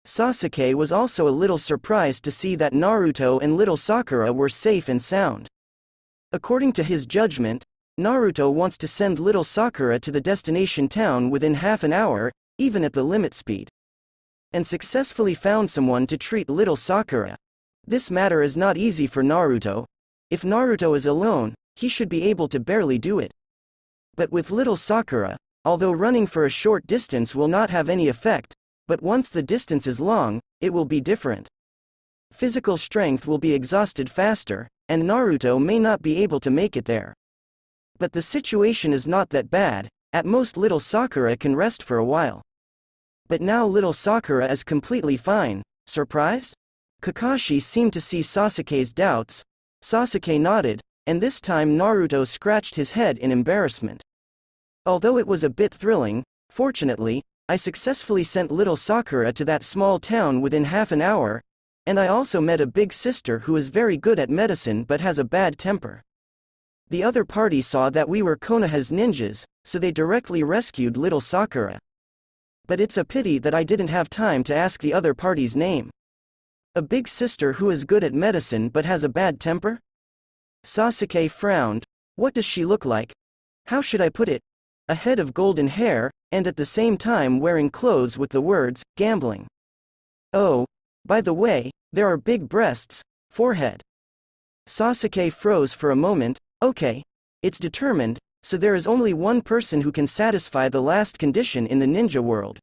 Sasuke was also a little surprised to see that Naruto and little Sakura were safe and sound. According to his judgment, Naruto wants to send little Sakura to the destination town within half an hour, even at the limit speed. And successfully found someone to treat little Sakura. This matter is not easy for Naruto. If Naruto is alone, he should be able to barely do it. But with little Sakura, although running for a short distance will not have any effect, but once the distance is long, it will be different. Physical strength will be exhausted faster, and Naruto may not be able to make it there. But the situation is not that bad, at most little Sakura can rest for a while. But now little Sakura is completely fine. Surprised? Kakashi seemed to see Sasuke's doubts. Sasuke nodded, and this time Naruto scratched his head in embarrassment. Although it was a bit thrilling, fortunately, I successfully sent little Sakura to that small town within half an hour, and I also met a big sister who is very good at medicine but has a bad temper. The other party saw that we were Konoha's ninjas, so they directly rescued little Sakura. But it's a pity that I didn't have time to ask the other party's name. A big sister who is good at medicine but has a bad temper? Sasuke frowned. What does she look like? How should I put it? A head of golden hair, and at the same time wearing clothes with the words, gambling. Oh, by the way, there are big breasts, forehead. Sasuke froze for a moment. Okay. It's determined, so there is only one person who can satisfy the last condition in the ninja world.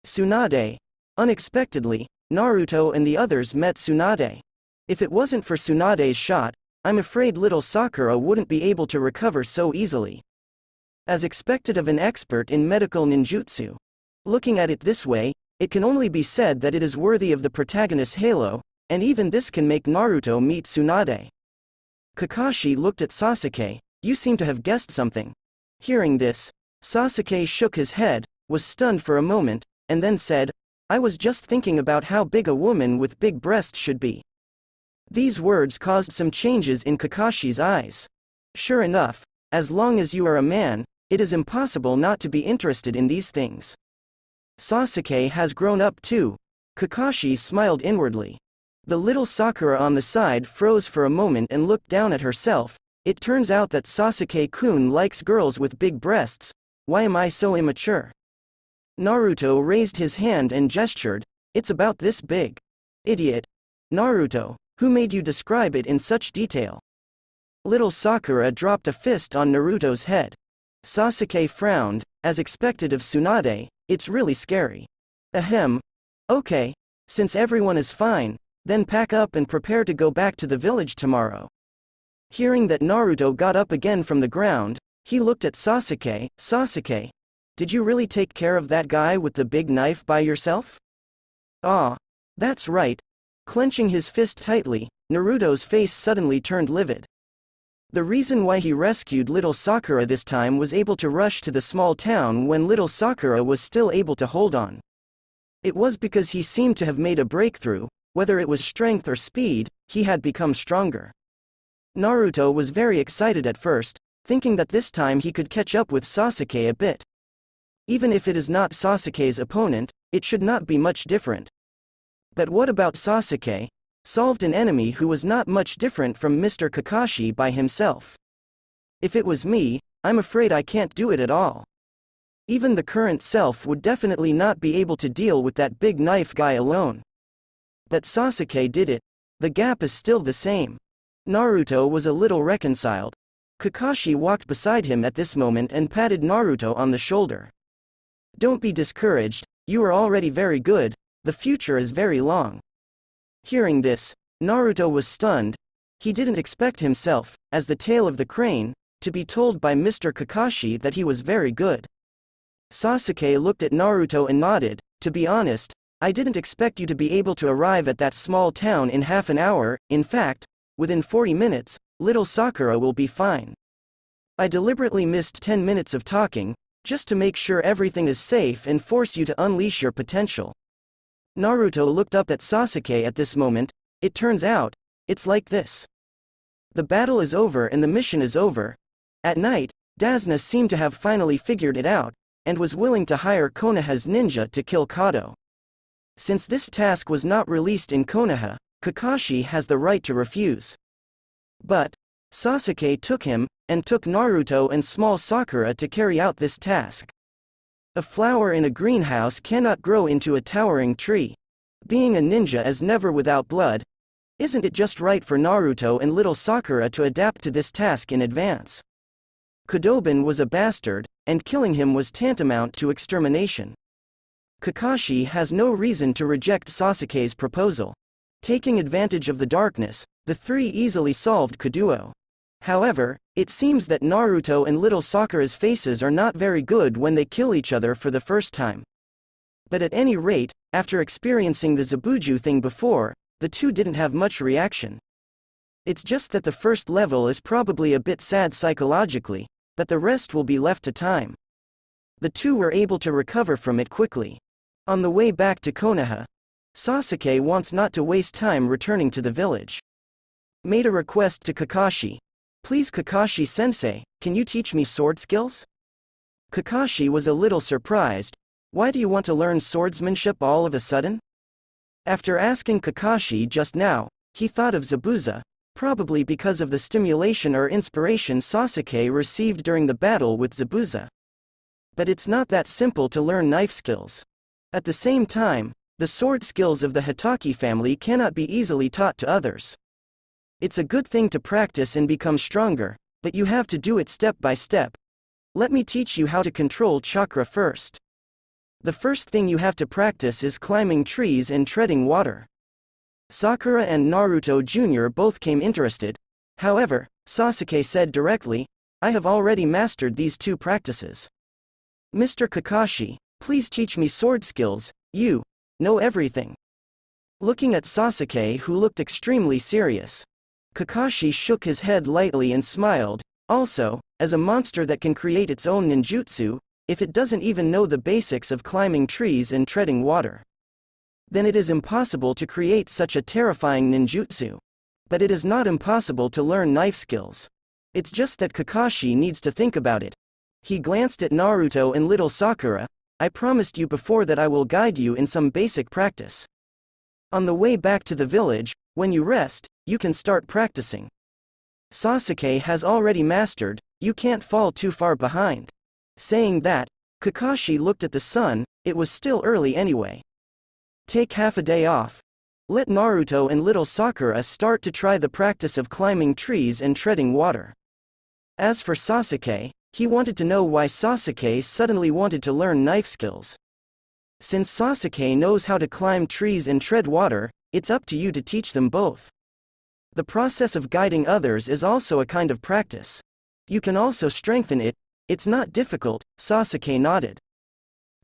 Tsunade. Unexpectedly, Naruto and the others met Tsunade. If it wasn't for Tsunade's shot, I'm afraid little Sakura wouldn't be able to recover so easily. As expected of an expert in medical ninjutsu. Looking at it this way, it can only be said that it is worthy of the protagonist's halo, and even this can make Naruto meet Tsunade. Kakashi looked at Sasuke. You seem to have guessed something. Hearing this, Sasuke shook his head, was stunned for a moment, and then said, I was just thinking about how big a woman with big breasts should be. These words caused some changes in Kakashi's eyes. Sure enough, as long as you are a man, it is impossible not to be interested in these things. Sasuke has grown up too. Kakashi smiled inwardly. The little Sakura on the side froze for a moment and looked down at herself. It turns out that Sasuke-kun likes girls with big breasts. Why am I so immature? Naruto raised his hand and gestured. It's about this big. Idiot. Naruto, who made you describe it in such detail? Little Sakura dropped a fist on Naruto's head. Sasuke frowned. As expected of Tsunade, it's really scary. Ahem. Okay. Since everyone is fine, then pack up and prepare to go back to the village tomorrow. Hearing that Naruto got up again from the ground, he looked at Sasuke. Sasuke, did you really take care of that guy with the big knife by yourself? Ah, that's right. Clenching his fist tightly, Naruto's face suddenly turned livid. The reason why he rescued little Sakura this time was able to rush to the small town when little Sakura was still able to hold on. It was because he seemed to have made a breakthrough. Whether it was strength or speed, he had become stronger. Naruto was very excited at first, thinking that this time he could catch up with Sasuke a bit. Even if it is not Sasuke's opponent, it should not be much different. But what about Sasuke? Solved an enemy who was not much different from Mr. Kakashi by himself. If it was me, I'm afraid I can't do it at all. Even the current self would definitely not be able to deal with that big knife guy alone. But Sasuke did it. The gap is still the same. Naruto was a little reconciled. Kakashi walked beside him at this moment and patted Naruto on the shoulder. Don't be discouraged, you are already very good, the future is very long. Hearing this, Naruto was stunned. He didn't expect himself, as the tail of the crane, to be told by Mr. Kakashi that he was very good. Sasuke looked at Naruto and nodded. To be honest, I didn't expect you to be able to arrive at that small town in half an hour. In fact, within 40 minutes, little Sakura will be fine. I deliberately missed 10 minutes of talking, just to make sure everything is safe and force you to unleash your potential. Naruto looked up at Sasuke at this moment. It turns out, it's like this. The battle is over and the mission is over. At night, Dasna seemed to have finally figured it out, and was willing to hire Konoha's ninja to kill Kato. Since this task was not released in Konoha, Kakashi has the right to refuse. But Sasuke took him, and took Naruto and small Sakura to carry out this task. A flower in a greenhouse cannot grow into a towering tree. Being a ninja is never without blood. Isn't it just right for Naruto and little Sakura to adapt to this task in advance? Kodoban was a bastard, and killing him was tantamount to extermination. Kakashi has no reason to reject Sasuke's proposal. Taking advantage of the darkness, the three easily solved Kaduo. However, it seems that Naruto and little Sakura's faces are not very good when they kill each other for the first time. But at any rate, after experiencing the Zabuju thing before, the two didn't have much reaction. It's just that the first level is probably a bit sad psychologically, but the rest will be left to time. The two were able to recover from it quickly. On the way back to Konoha, Sasuke wants not to waste time returning to the village. Made a request to Kakashi. Please Kakashi-sensei, can you teach me sword skills? Kakashi was a little surprised. Why do you want to learn swordsmanship all of a sudden? After asking Kakashi just now, he thought of Zabuza, probably because of the stimulation or inspiration Sasuke received during the battle with Zabuza. But it's not that simple to learn knife skills. At the same time, the sword skills of the Hitaki family cannot be easily taught to others. It's a good thing to practice and become stronger, but you have to do it step by step. Let me teach you how to control chakra first. The first thing you have to practice is climbing trees and treading water. Sakura and Naruto Jr. both came interested. However, Sasuke said directly, I have already mastered these two practices. Mr. Kakashi, please teach me sword skills, you know everything. Looking at Sasuke, who looked extremely serious, Kakashi shook his head lightly and smiled. Also, as a monster that can create its own ninjutsu, if it doesn't even know the basics of climbing trees and treading water, then it is impossible to create such a terrifying ninjutsu. But it is not impossible to learn knife skills. It's just that Kakashi needs to think about it. He glanced at Naruto and little Sakura. I promised you before that I will guide you in some basic practice. On the way back to the village, when you rest, you can start practicing. Sasuke has already mastered, you can't fall too far behind. Saying that, Kakashi looked at the sun, it was still early anyway. Take half a day off. Let Naruto and little Sakura start to try the practice of climbing trees and treading water. As for Sasuke, he wanted to know why Sasuke suddenly wanted to learn knife skills. Since Sasuke knows how to climb trees and tread water, it's up to you to teach them both. The process of guiding others is also a kind of practice. You can also strengthen it. It's not difficult, Sasuke nodded.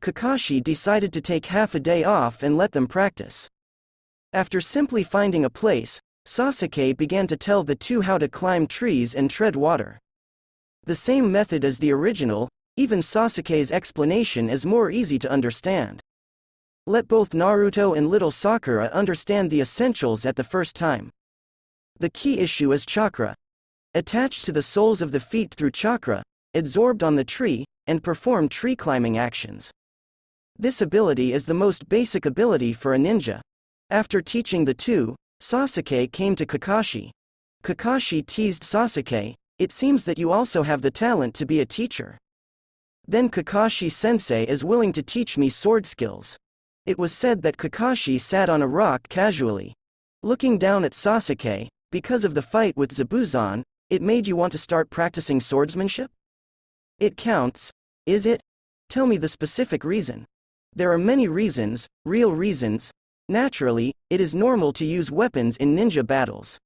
Kakashi decided to take half a day off and let them practice. After simply finding a place, Sasuke began to tell the two how to climb trees and tread water. The same method as the original, even Sasuke's explanation is more easy to understand. Let both Naruto and little Sakura understand the essentials at the first time. The key issue is chakra. Attached to the soles of the feet through chakra, absorbed on the tree, and perform tree climbing actions. This ability is the most basic ability for a ninja. After teaching the two, Sasuke came to Kakashi. Kakashi teased Sasuke, it seems that you also have the talent to be a teacher. Then Kakashi-sensei is willing to teach me sword skills. It was said that Kakashi sat on a rock casually, looking down at Sasuke. Because of the fight with Zabuzan, it made you want to start practicing swordsmanship? It counts, is it? Tell me the specific reason. There are many reasons, real reasons. Naturally, it is normal to use weapons in ninja battles.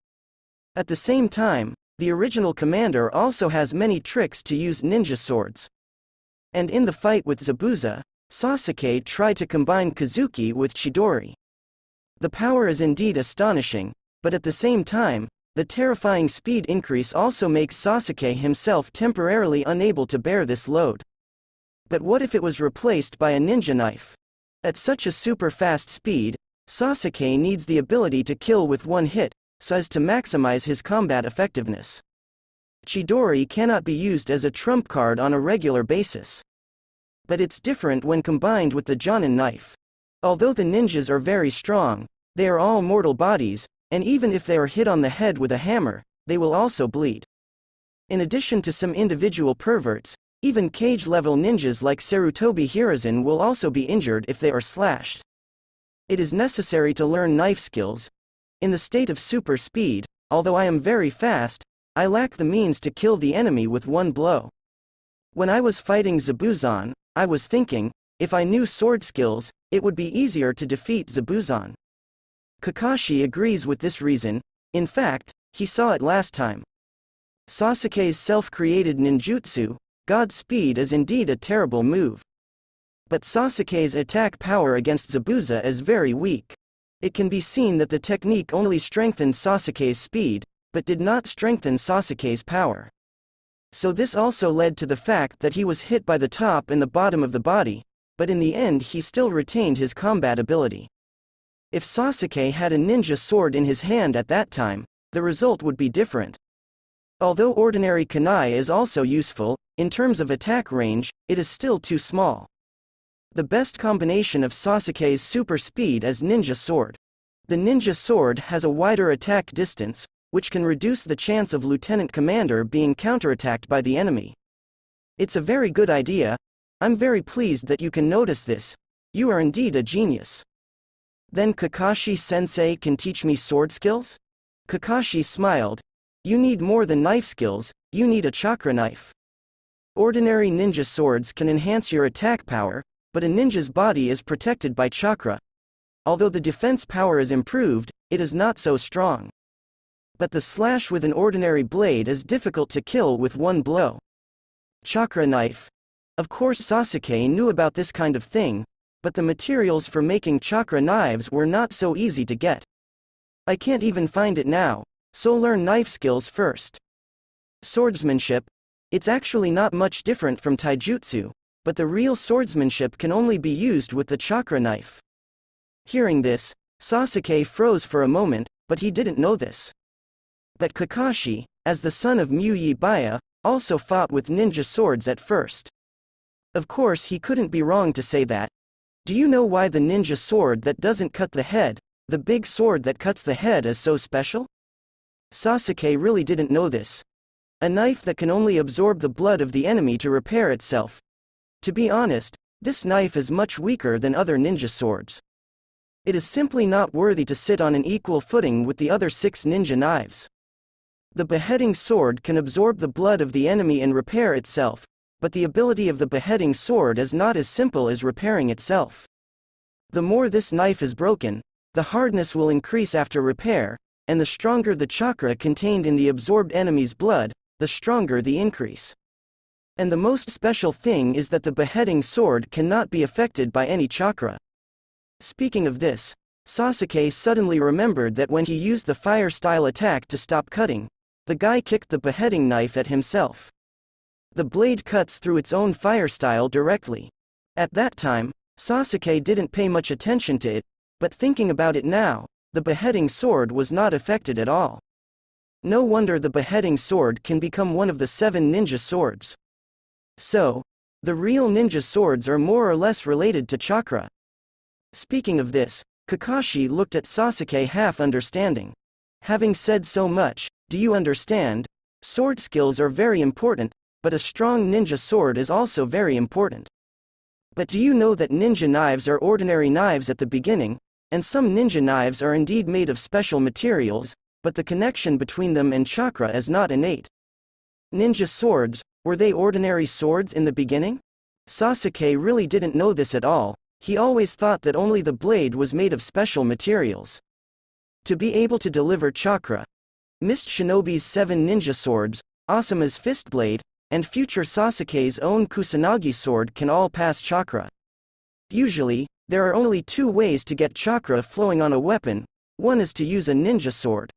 At the same time, the original commander also has many tricks to use ninja swords. And in the fight with Zabuza, Sasuke tried to combine Kazuki with Chidori. The power is indeed astonishing, but at the same time, the terrifying speed increase also makes Sasuke himself temporarily unable to bear this load. But what if it was replaced by a ninja knife? At such a super fast speed, Sasuke needs the ability to kill with one hit, so as to maximize his combat effectiveness. Chidori cannot be used as a trump card on a regular basis. But it's different when combined with the Jonin knife. Although the ninjas are very strong, they are all mortal bodies, and even if they are hit on the head with a hammer, they will also bleed. In addition to some individual perverts, even cage-level ninjas like Sarutobi Hiruzen will also be injured if they are slashed. It is necessary to learn knife skills. In the state of super speed, although I am very fast, I lack the means to kill the enemy with one blow. When I was fighting Zabuzon, I was thinking, if I knew sword skills, it would be easier to defeat Zabuzon. Kakashi agrees with this reason. In fact, he saw it last time. Sasuke's self-created ninjutsu, God Speed, is indeed a terrible move. But Sasuke's attack power against Zabuza is very weak. It can be seen that the technique only strengthened Sasuke's speed, but did not strengthen Sasuke's power. So this also led to the fact that he was hit by the top and the bottom of the body, but in the end he still retained his combat ability. If Sasuke had a ninja sword in his hand at that time, the result would be different. Although ordinary kunai is also useful, in terms of attack range, it is still too small. The best combination of Sasuke's super speed is ninja sword. The ninja sword has a wider attack distance, which can reduce the chance of Lieutenant Commander being counterattacked by the enemy. It's a very good idea. I'm very pleased that you can notice this. You are indeed a genius. Then Kakashi-sensei can teach me sword skills? Kakashi smiled. You need more than knife skills, you need a chakra knife. Ordinary ninja swords can enhance your attack power, but a ninja's body is protected by chakra. Although the defense power is improved, it is not so strong. But the slash with an ordinary blade is difficult to kill with one blow. Chakra knife. Of course Sasuke knew about this kind of thing, but the materials for making chakra knives were not so easy to get. I can't even find it now, so learn knife skills first. Swordsmanship. It's actually not much different from taijutsu, but the real swordsmanship can only be used with the chakra knife. Hearing this, Sasuke froze for a moment, but he didn't know this. But Kakashi, as the son of Muyi-baya, also fought with ninja swords at first. Of course he couldn't be wrong to say that. Do you know why the ninja sword that doesn't cut the head, the big sword that cuts the head, is so special? Sasuke really didn't know this. A knife that can only absorb the blood of the enemy to repair itself. To be honest, this knife is much weaker than other ninja swords. It is simply not worthy to sit on an equal footing with the other 6 ninja knives. The beheading sword can absorb the blood of the enemy and repair itself, but the ability of the beheading sword is not as simple as repairing itself. The more this knife is broken, the hardness will increase after repair, and the stronger the chakra contained in the absorbed enemy's blood, the stronger the increase. And the most special thing is that the beheading sword cannot be affected by any chakra. Speaking of this, Sasuke suddenly remembered that when he used the fire-style attack to stop cutting, the guy kicked the beheading knife at himself. The blade cuts through its own fire style directly. At that time, Sasuke didn't pay much attention to it, but thinking about it now, the beheading sword was not affected at all. No wonder the beheading sword can become one of the 7 ninja swords. So, the real ninja swords are more or less related to chakra. Speaking of this, Kakashi looked at Sasuke half understanding. Having said so much, do you understand? Sword skills are very important, but a strong ninja sword is also very important. But do you know that ninja knives are ordinary knives at the beginning, and some ninja knives are indeed made of special materials, but the connection between them and chakra is not innate. Ninja swords, were they ordinary swords in the beginning? Sasuke really didn't know this at all. He always thought that only the blade was made of special materials. To be able to deliver chakra, Mist Shinobi's 7 ninja swords, Asuma's fist blade, and future Sasuke's own Kusanagi sword can all pass chakra. Usually, there are only 2 ways to get chakra flowing on a weapon. One is to use a ninja sword.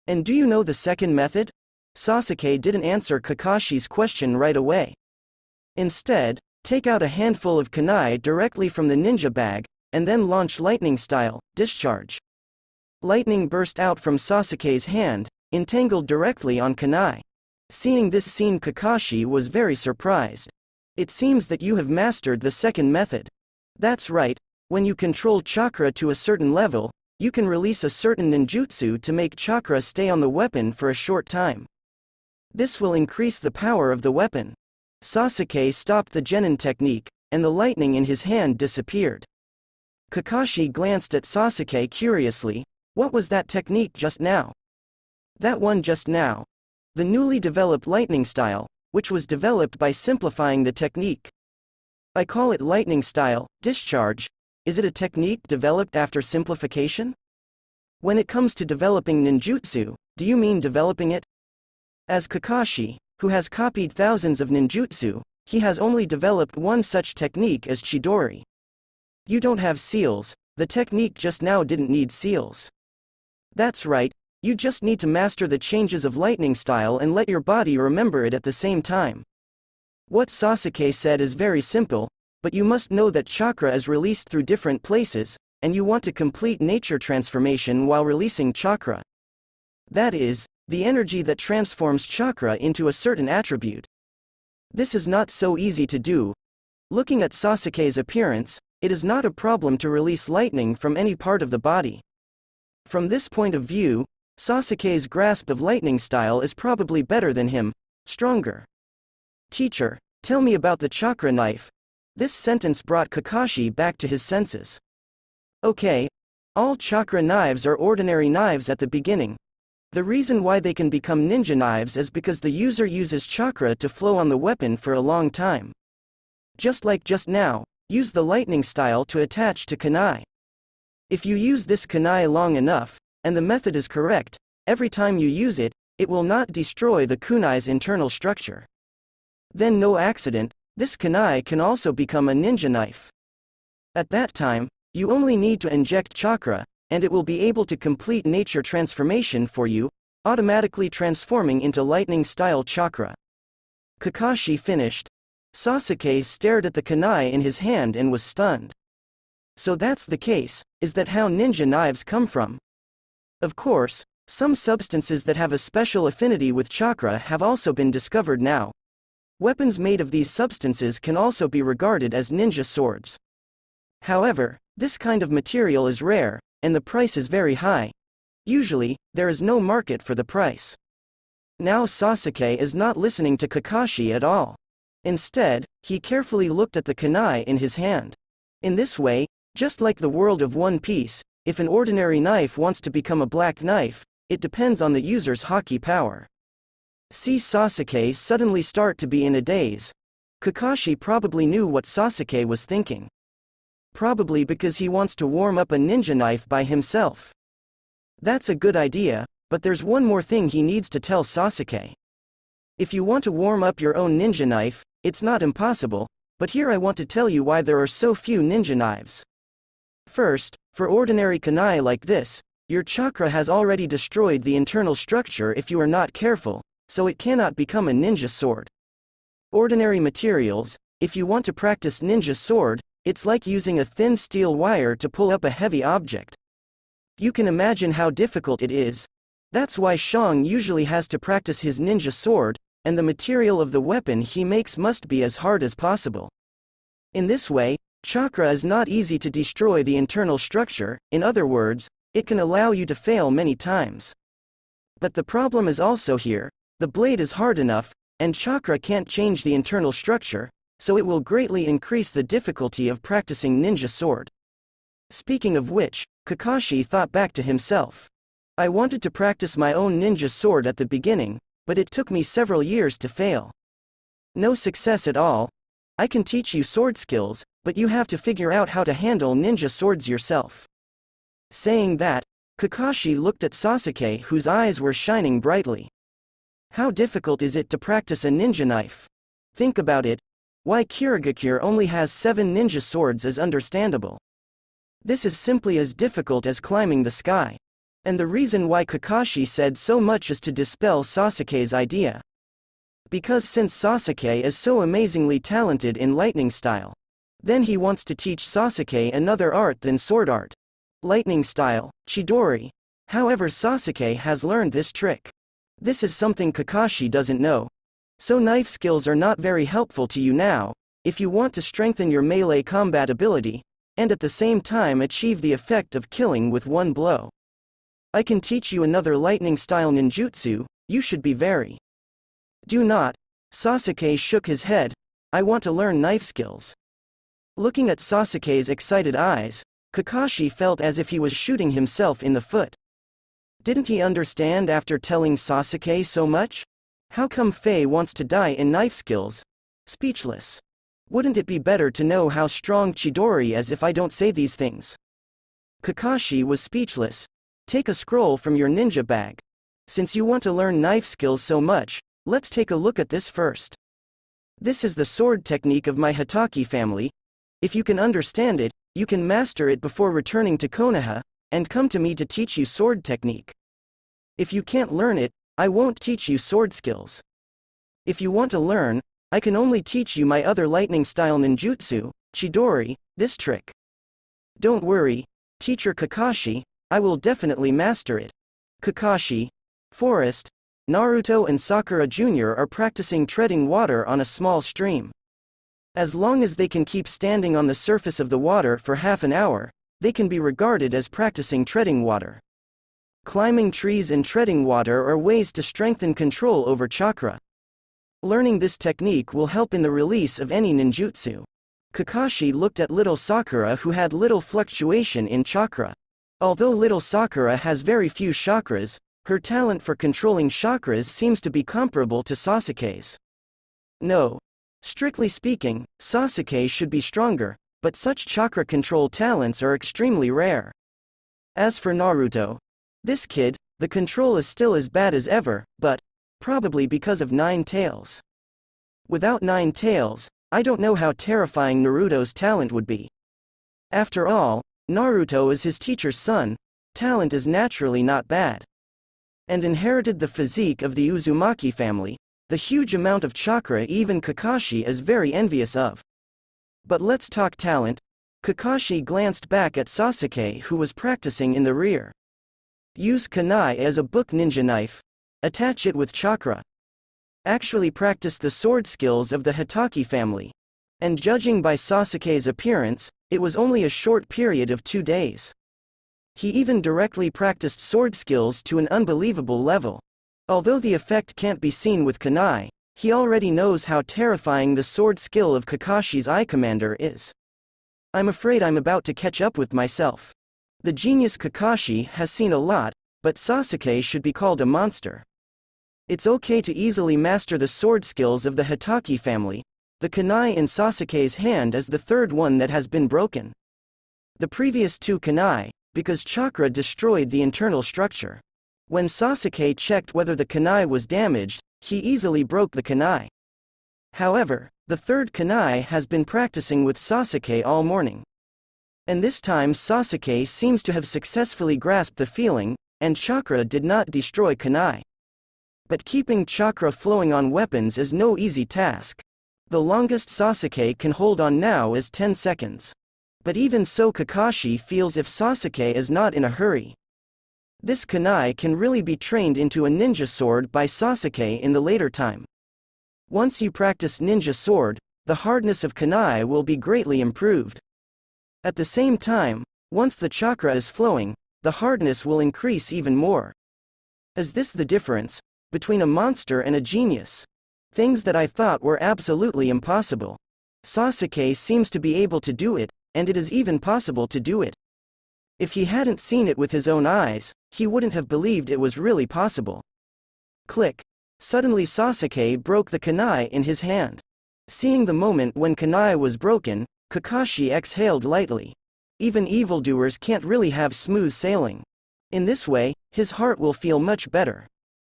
And do you know the second method? Sasuke didn't answer Kakashi's question right away. Instead, take out a handful of kunai directly from the ninja bag, and then launch lightning-style discharge. Lightning burst out from Sasuke's hand, entangled directly on kunai. Seeing this scene, Kakashi was very surprised. It seems that you have mastered the second method. That's right, When you control chakra to a certain level, you can release a certain ninjutsu to make chakra stay on the weapon for a short time. This will increase the power of the weapon. Sasuke stopped the genin technique, and the lightning in his hand disappeared. Kakashi glanced at Sasuke curiously. What was that technique just now? That one just now. The newly developed lightning style, which was developed by simplifying the technique. I call it lightning style, discharge. Is it a technique developed after simplification? When it comes to developing ninjutsu, do you mean developing it? As Kakashi, who has copied thousands of ninjutsu, he has only developed one such technique as Chidori. You don't have seals, the technique just now didn't need seals. That's right, you just need to master the changes of lightning style and let your body remember it at the same time. What Sasuke said is very simple, but you must know that chakra is released through different places, and you want to complete nature transformation while releasing chakra. That is, the energy that transforms chakra into a certain attribute. This is not so easy to do. Looking at Sasuke's appearance, it is not a problem to release lightning from any part of the body. From this point of view, Sasuke's grasp of lightning style is probably better than him, stronger. Teacher, tell me about the chakra knife. This sentence brought Kakashi back to his senses. Okay, all chakra knives are ordinary knives at the beginning. The reason why they can become ninja knives is because the user uses chakra to flow on the weapon for a long time. Just like just now, use the lightning style to attach to kunai. If you use this kunai long enough, and the method is correct, every time you use it, it will not destroy the kunai's internal structure. Then no accident, this kunai can also become a ninja knife. At that time, you only need to inject chakra, and it will be able to complete nature transformation for you, automatically transforming into lightning-style chakra. Kakashi finished. Sasuke stared at the kunai in his hand and was stunned. So that's the case, is that how ninja knives come from? Of course, some substances that have a special affinity with chakra have also been discovered now. Weapons made of these substances can also be regarded as ninja swords. However, this kind of material is rare, and the price is very high. Usually, there is no market for the price. Now Sasuke is not listening to Kakashi at all. Instead, he carefully looked at the kunai in his hand. In this way, just like the world of One Piece, if an ordinary knife wants to become a black knife, it depends on the user's haki power. See Sasuke suddenly start to be in a daze. Kakashi probably knew what Sasuke was thinking. Probably because he wants to warm up a ninja knife by himself. That's a good idea, but there's one more thing he needs to tell Sasuke. If you want to warm up your own ninja knife, it's not impossible, but here I want to tell you why there are so few ninja knives. First, for ordinary kunai like this, your chakra has already destroyed the internal structure if you are not careful, so it cannot become a ninja sword. Ordinary materials, if you want to practice ninja sword, it's like using a thin steel wire to pull up a heavy object. You can imagine how difficult it is. That's why Shang usually has to practice his ninja sword, and the material of the weapon he makes must be as hard as possible. In this way, chakra is not easy to destroy the internal structure, in other words, it can allow you to fail many times. But the problem is also here, the blade is hard enough, and chakra can't change the internal structure, so it will greatly increase the difficulty of practicing ninja sword. Speaking of which, Kakashi thought back to himself. I wanted to practice my own ninja sword at the beginning, but it took me several years to fail. No success at all. I can teach you sword skills, but you have to figure out how to handle ninja swords yourself. Saying that, Kakashi looked at Sasuke whose eyes were shining brightly. How difficult is it to practice a ninja knife? Think about it. Why Kirigakure only has 7 ninja swords is understandable. This is simply as difficult as climbing the sky. And the reason why Kakashi said so much is to dispel Sasuke's idea. Because since Sasuke is so amazingly talented in lightning style, then he wants to teach Sasuke another art than sword art. Lightning style, Chidori. However, Sasuke has learned this trick. This is something Kakashi doesn't know. So knife skills are not very helpful to you now. If you want to strengthen your melee combat ability, and at the same time achieve the effect of killing with one blow. I can teach you another lightning-style ninjutsu, you should be very. Do not. Sasuke shook his head, I want to learn knife skills. Looking at Sasuke's excited eyes, Kakashi felt as if he was shooting himself in the foot. Didn't he understand after telling Sasuke so much? How come Faye wants to die in knife skills? Speechless. Wouldn't it be better to know how strong Chidori is if I don't say these things? Kakashi was speechless. Take a scroll from your ninja bag. Since you want to learn knife skills so much, let's take a look at this first. This is the sword technique of my Hitaki family. If you can understand it, you can master it before returning to Konoha, and come to me to teach you sword technique. If you can't learn it, I won't teach you sword skills. If you want to learn, I can only teach you my other lightning-style ninjutsu, Chidori, this trick. Don't worry, teacher Kakashi, I will definitely master it. Kakashi, Forest, Naruto and Sakura Jr. are practicing treading water on a small stream. As long as they can keep standing on the surface of the water for half an hour, they can be regarded as practicing treading water. Climbing trees and treading water are ways to strengthen control over chakra. Learning this technique will help in the release of any ninjutsu. Kakashi looked at little Sakura, who had little fluctuation in chakra. Although little Sakura has very few chakras, her talent for controlling chakras seems to be comparable to Sasuke's. No. Strictly speaking, Sasuke should be stronger, but such chakra control talents are extremely rare. As for Naruto, this kid, the control is still as bad as ever, but probably because of 9 tails. Without 9 tails, I don't know how terrifying Naruto's talent would be. After all, Naruto is his teacher's son, talent is naturally not bad. And inherited the physique of the Uzumaki family, the huge amount of chakra even Kakashi is very envious of. But let's talk talent. Kakashi glanced back at Sasuke, who was practicing in the rear. Use kunai as a book ninja knife. Attach it with chakra. Actually practice the sword skills of the Hitaki family. And judging by Sasuke's appearance, it was only a short period of 2 days. He even directly practiced sword skills to an unbelievable level. Although the effect can't be seen with kunai, he already knows how terrifying the sword skill of Kakashi's Eye Commander is. I'm afraid I'm about to catch up with myself. The genius Kakashi has seen a lot, but Sasuke should be called a monster. It's okay to easily master the sword skills of the Hitaki family. The kunai in Sasuke's hand is the third one that has been broken. The previous 2 kunai, because chakra destroyed the internal structure. When Sasuke checked whether the kunai was damaged, he easily broke the kunai. However, the third kunai has been practicing with Sasuke all morning. And this time Sasuke seems to have successfully grasped the feeling, and chakra did not destroy kunai. But keeping chakra flowing on weapons is no easy task. The longest Sasuke can hold on now is 10 seconds. But even so, Kakashi feels if Sasuke is not in a hurry. This kunai can really be trained into a ninja sword by Sasuke in the later time. Once you practice ninja sword, the hardness of kunai will be greatly improved. At the same time, once the chakra is flowing, the hardness will increase even more. Is this the difference between a monster and a genius? Things that I thought were absolutely impossible. Sasuke seems to be able to do it, and it is even possible to do it. If he hadn't seen it with his own eyes, he wouldn't have believed it was really possible. Click. Suddenly Sasuke broke the kunai in his hand. Seeing the moment when kunai was broken, Kakashi exhaled lightly. Even evildoers can't really have smooth sailing. In this way, his heart will feel much better.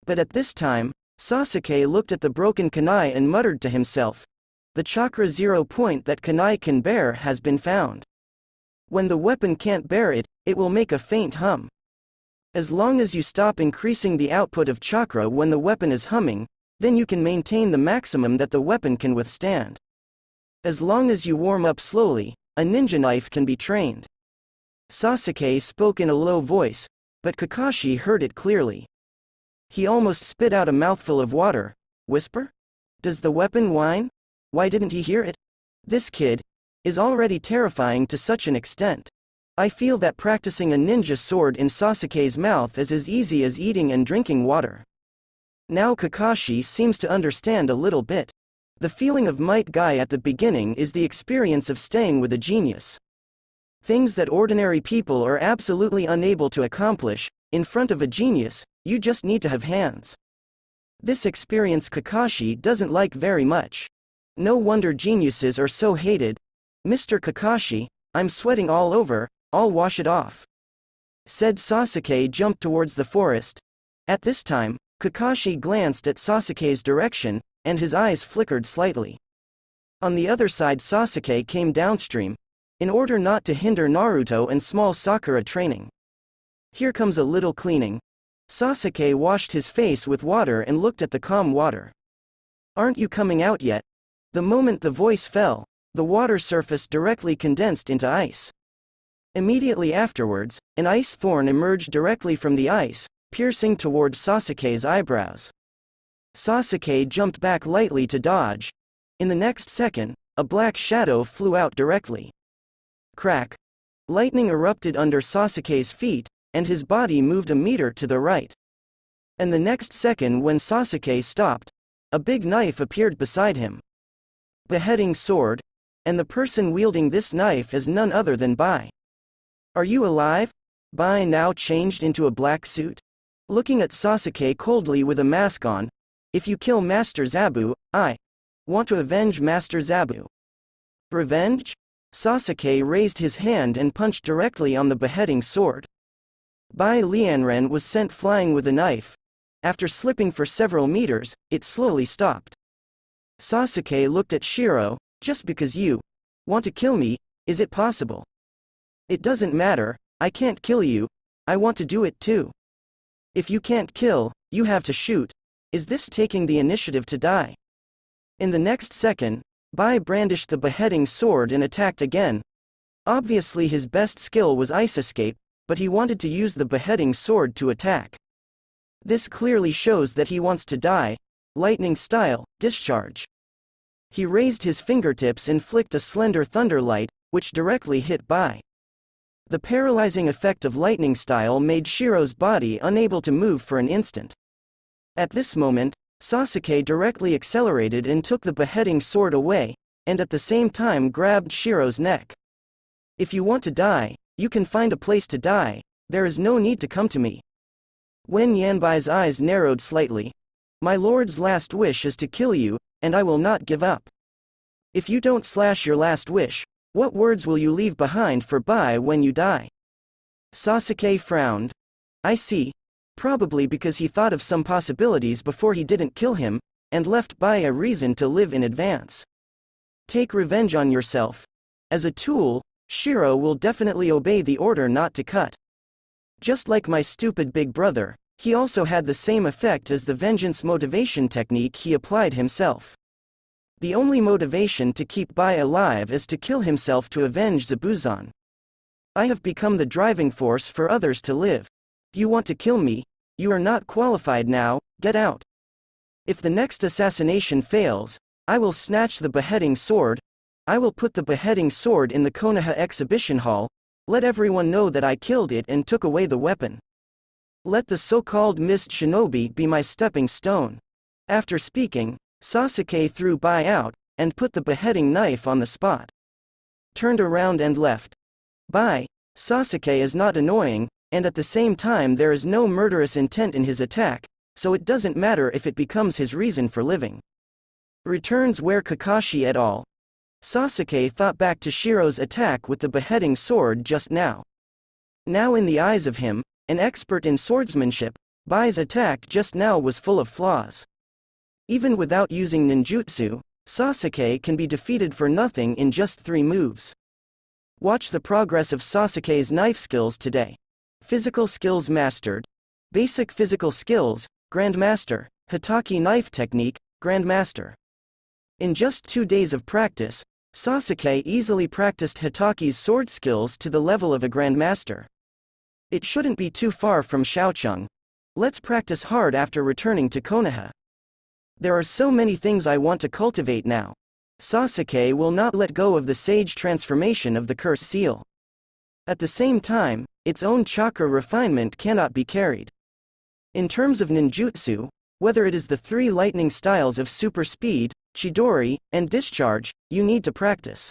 But at this time, Sasuke looked at the broken kunai and muttered to himself. The chakra 0 point that kunai can bear has been found. When the weapon can't bear it, it will make a faint hum. As long as you stop increasing the output of chakra when the weapon is humming, then you can maintain the maximum that the weapon can withstand. As long as you warm up slowly, a ninja knife can be trained. Sasuke spoke in a low voice, but Kakashi heard it clearly. He almost spit out a mouthful of water. Whisper? Does the weapon whine? Why didn't he hear it? This kid, is already terrifying to such an extent. I feel that practicing a ninja sword in Sasuke's mouth is as easy as eating and drinking water. Now Kakashi seems to understand a little bit. The feeling of might guy at the beginning is the experience of staying with a genius. Things that ordinary people are absolutely unable to accomplish, in front of a genius, you just need to have hands. This experience Kakashi doesn't like very much. No wonder geniuses are so hated. Mr. Kakashi, I'm sweating all over, I'll wash it off. Said Sasuke jumped towards the forest. At this time, Kakashi glanced at Sasuke's direction, and his eyes flickered slightly. On the other side Sasuke came downstream, in order not to hinder Naruto and small Sakura training. Here comes a little cleaning. Sasuke washed his face with water and looked at the calm water. Aren't you coming out yet? The moment the voice fell, the water surface directly condensed into ice. Immediately afterwards, an ice thorn emerged directly from the ice, piercing toward Sasuke's eyebrows. Sasuke jumped back lightly to dodge. In the next second, a black shadow flew out directly. Crack! Lightning erupted under Sasuke's feet, and his body moved a meter to the right. And the next second when Sasuke stopped, a big knife appeared beside him. Beheading sword, and the person wielding this knife is none other than Bai. Are you alive? Bai now changed into a black suit. Looking at Sasuke coldly with a mask on. If you kill Master Zabu, I want to avenge Master Zabu. Revenge? Sasuke raised his hand and punched directly on the beheading sword. Bai Lianren was sent flying with a knife. After slipping for several meters, it slowly stopped. Sasuke looked at Shiro. Just because you want to kill me, is it possible? It doesn't matter, I can't kill you, I want to do it too. If you can't kill, you have to shoot. Is this taking the initiative to die? In the next second, Bai brandished the beheading sword and attacked again. Obviously his best skill was ice escape, but he wanted to use the beheading sword to attack. This clearly shows that he wants to die. Lightning style, discharge. He raised his fingertips and flicked a slender thunderlight, which directly hit Bai. The paralyzing effect of lightning style made Shiro's body unable to move for an instant. At this moment, Sasuke directly accelerated and took the beheading sword away, and at the same time grabbed Shiro's neck. If you want to die, you can find a place to die, there is no need to come to me. When Yanbai's eyes narrowed slightly. My lord's last wish is to kill you, and I will not give up. If you don't slash your last wish, what words will you leave behind for Bai when you die? Sasuke frowned. I see. Probably because he thought of some possibilities before he didn't kill him, and left Bai a reason to live in advance. Take revenge on yourself. As a tool, Shiro will definitely obey the order not to cut. Just like my stupid big brother, he also had the same effect as the vengeance motivation technique he applied himself. The only motivation to keep Bai alive is to kill himself to avenge Zabuzan. I have become the driving force for others to live. You want to kill me? You are not qualified now, get out. If the next assassination fails, I will snatch the beheading sword. I will put the beheading sword in the Konoha exhibition hall. Let everyone know that I killed it and took away the weapon. Let the so-called mist shinobi be my stepping stone. After speaking, Sasuke threw Bai out, and put the beheading knife on the spot. Turned around and left. Bai, Sasuke is not annoying, and at the same time there is no murderous intent in his attack, so it doesn't matter if it becomes his reason for living. Returns where Kakashi et al. Sasuke thought back to Shiro's attack with the beheading sword just now. Now in the eyes of him, an expert in swordsmanship, Bai's attack just now was full of flaws. Even without using ninjutsu, Sasuke can be defeated for nothing in just 3 moves. Watch the progress of Sasuke's knife skills today. Physical skills mastered. Basic physical skills, Grandmaster. Hitaki knife technique, Grandmaster. In just 2 days of practice, Sasuke easily practiced Hitaki's sword skills to the level of a Grandmaster. It shouldn't be too far from Xiaocheng. Let's practice hard after returning to Konoha. There are so many things I want to cultivate now. Sasuke will not let go of the sage transformation of the curse seal. At the same time, its own chakra refinement cannot be carried. In terms of ninjutsu, whether it is the 3 lightning styles of super speed, chidori, and discharge, you need to practice.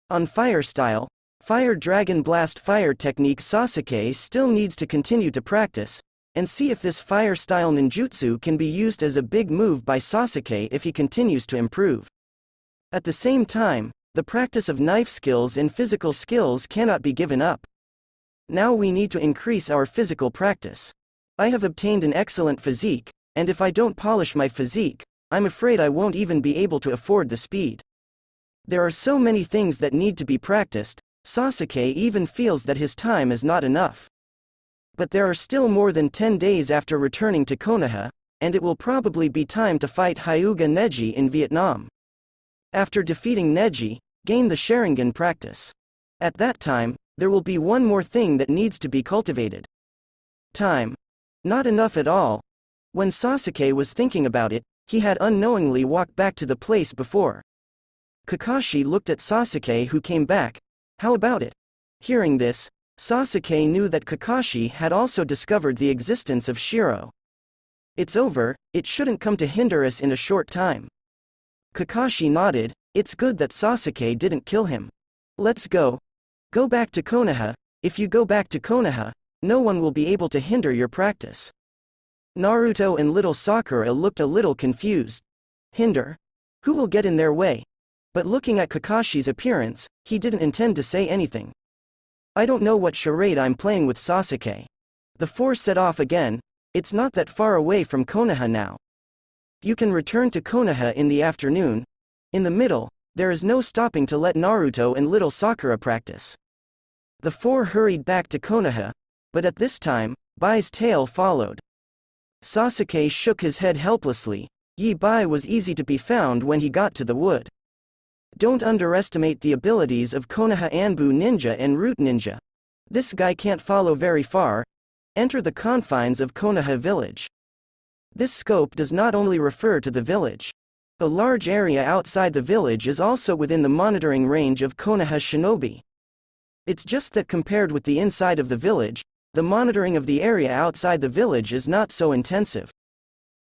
On fire style, Fire Dragon Blast fire technique, Sasuke still needs to continue to practice, and see if this fire style ninjutsu can be used as a big move by Sasuke if he continues to improve. At the same time, the practice of knife skills and physical skills cannot be given up. Now we need to increase our physical practice. I have obtained an excellent physique, and if I don't polish my physique, I'm afraid I won't even be able to afford the speed. There are so many things that need to be practiced, Sasuke even feels that his time is not enough. But there are still more than 10 days after returning to Konoha, and it will probably be time to fight Hyuga Neji in Vietnam. After defeating Neji, gain the Sharingan practice. At that time, there will be one more thing that needs to be cultivated. Time. Not enough at all. When Sasuke was thinking about it, he had unknowingly walked back to the place before. Kakashi looked at Sasuke, who came back. How about it? Hearing this, Sasuke knew that Kakashi had also discovered the existence of Shiro. It's over, it shouldn't come to hinder us in a short time. Kakashi nodded. It's good that Sasuke didn't kill him. Let's go. Go back to Konoha. If you go back to Konoha, no one will be able to hinder your practice. Naruto and little Sakura looked a little confused. Hinder? Who will get in their way? But looking at Kakashi's appearance, he didn't intend to say anything. I don't know what charade I'm playing with, Sasuke. The 4 set off again. It's not that far away from Konoha now. You can return to Konoha in the afternoon. In the middle, there is no stopping to let Naruto and little Sakura practice. The 4 hurried back to Konoha, but at this time, Bai's tail followed. Sasuke shook his head helplessly. Yi Bai was easy to be found when he got to the wood. Don't underestimate the abilities of Konoha Anbu Ninja and Root Ninja. This guy can't follow very far. Enter the confines of Konoha village. This scope does not only refer to the village. A large area outside the village is also within the monitoring range of Konoha shinobi. It's just that compared with the inside of the village, the monitoring of the area outside the village is not so intensive.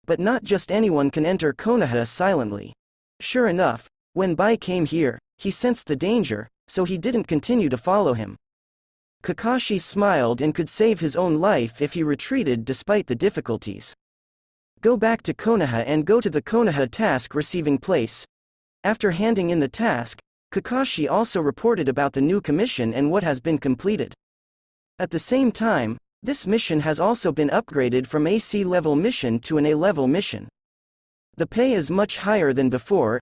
But not just anyone can enter Konoha silently. Sure enough, when Bai came here, he sensed the danger, so he didn't continue to follow him. Kakashi smiled and could save his own life if he retreated despite the difficulties. Go back to Konoha and go to the Konoha task receiving place. After handing in the task, Kakashi also reported about the new commission and what has been completed. At the same time, this mission has also been upgraded from a C-level mission to an A-level mission. The pay is much higher than before.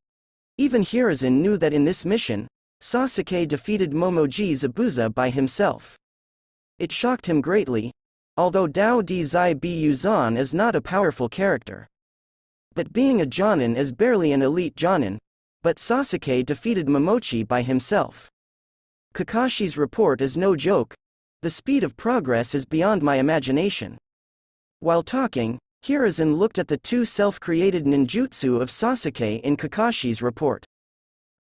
Even Hiruzen knew that in this mission, Sasuke defeated Momoji Zabuza by himself. It shocked him greatly, although Dao Di Zai Bi Yuzan is not a powerful character. But being a Jonin is barely an elite Jonin, but Sasuke defeated Momochi by himself. Kakashi's report is no joke. The speed of progress is beyond my imagination. While talking, Hiruzen looked at the 2 self-created ninjutsu of Sasuke in Kakashi's report.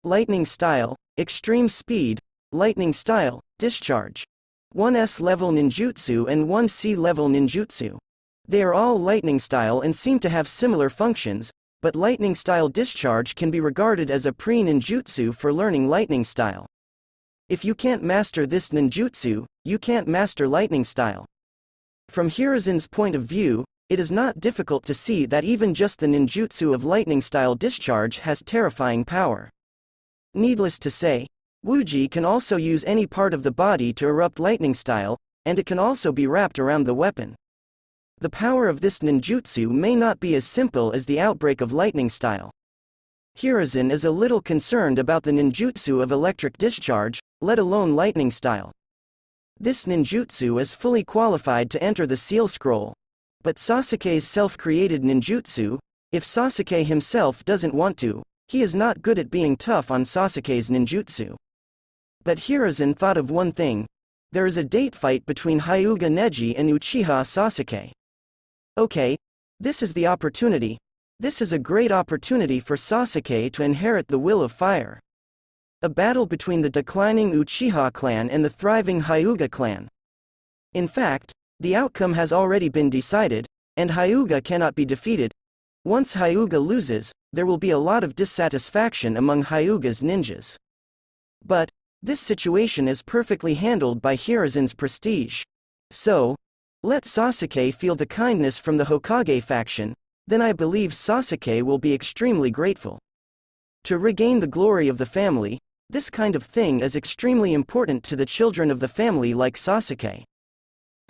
Lightning style, extreme speed, lightning style, discharge. 1 S-level ninjutsu and 1 C-level ninjutsu. They are all lightning style and seem to have similar functions, but lightning style discharge can be regarded as a pre-ninjutsu for learning lightning style. If you can't master this ninjutsu, you can't master lightning style. From Hiruzen's point of view, it is not difficult to see that even just the ninjutsu of lightning style discharge has terrifying power. Needless to say, Wuji can also use any part of the body to erupt lightning style, and it can also be wrapped around the weapon. The power of this ninjutsu may not be as simple as the outbreak of lightning style. Hiruzen is a little concerned about the ninjutsu of electric discharge, let alone lightning style. This ninjutsu is fully qualified to enter the seal scroll. But Sasuke's self-created ninjutsu, if Sasuke himself doesn't want to, he is not good at being tough on Sasuke's ninjutsu. But Hiruzen thought of one thing. There is a date fight between Hyuga Neji and Uchiha Sasuke. Okay, this is the opportunity. This is a great opportunity for Sasuke to inherit the will of fire. A battle between the declining Uchiha clan and the thriving Hyuga clan. In fact, the outcome has already been decided, and Hyuga cannot be defeated. Once Hyuga loses, there will be a lot of dissatisfaction among Hyuga's ninjas. But this situation is perfectly handled by Hiruzen's prestige. So, let Sasuke feel the kindness from the Hokage faction, then I believe Sasuke will be extremely grateful. To regain the glory of the family, this kind of thing is extremely important to the children of the family like Sasuke.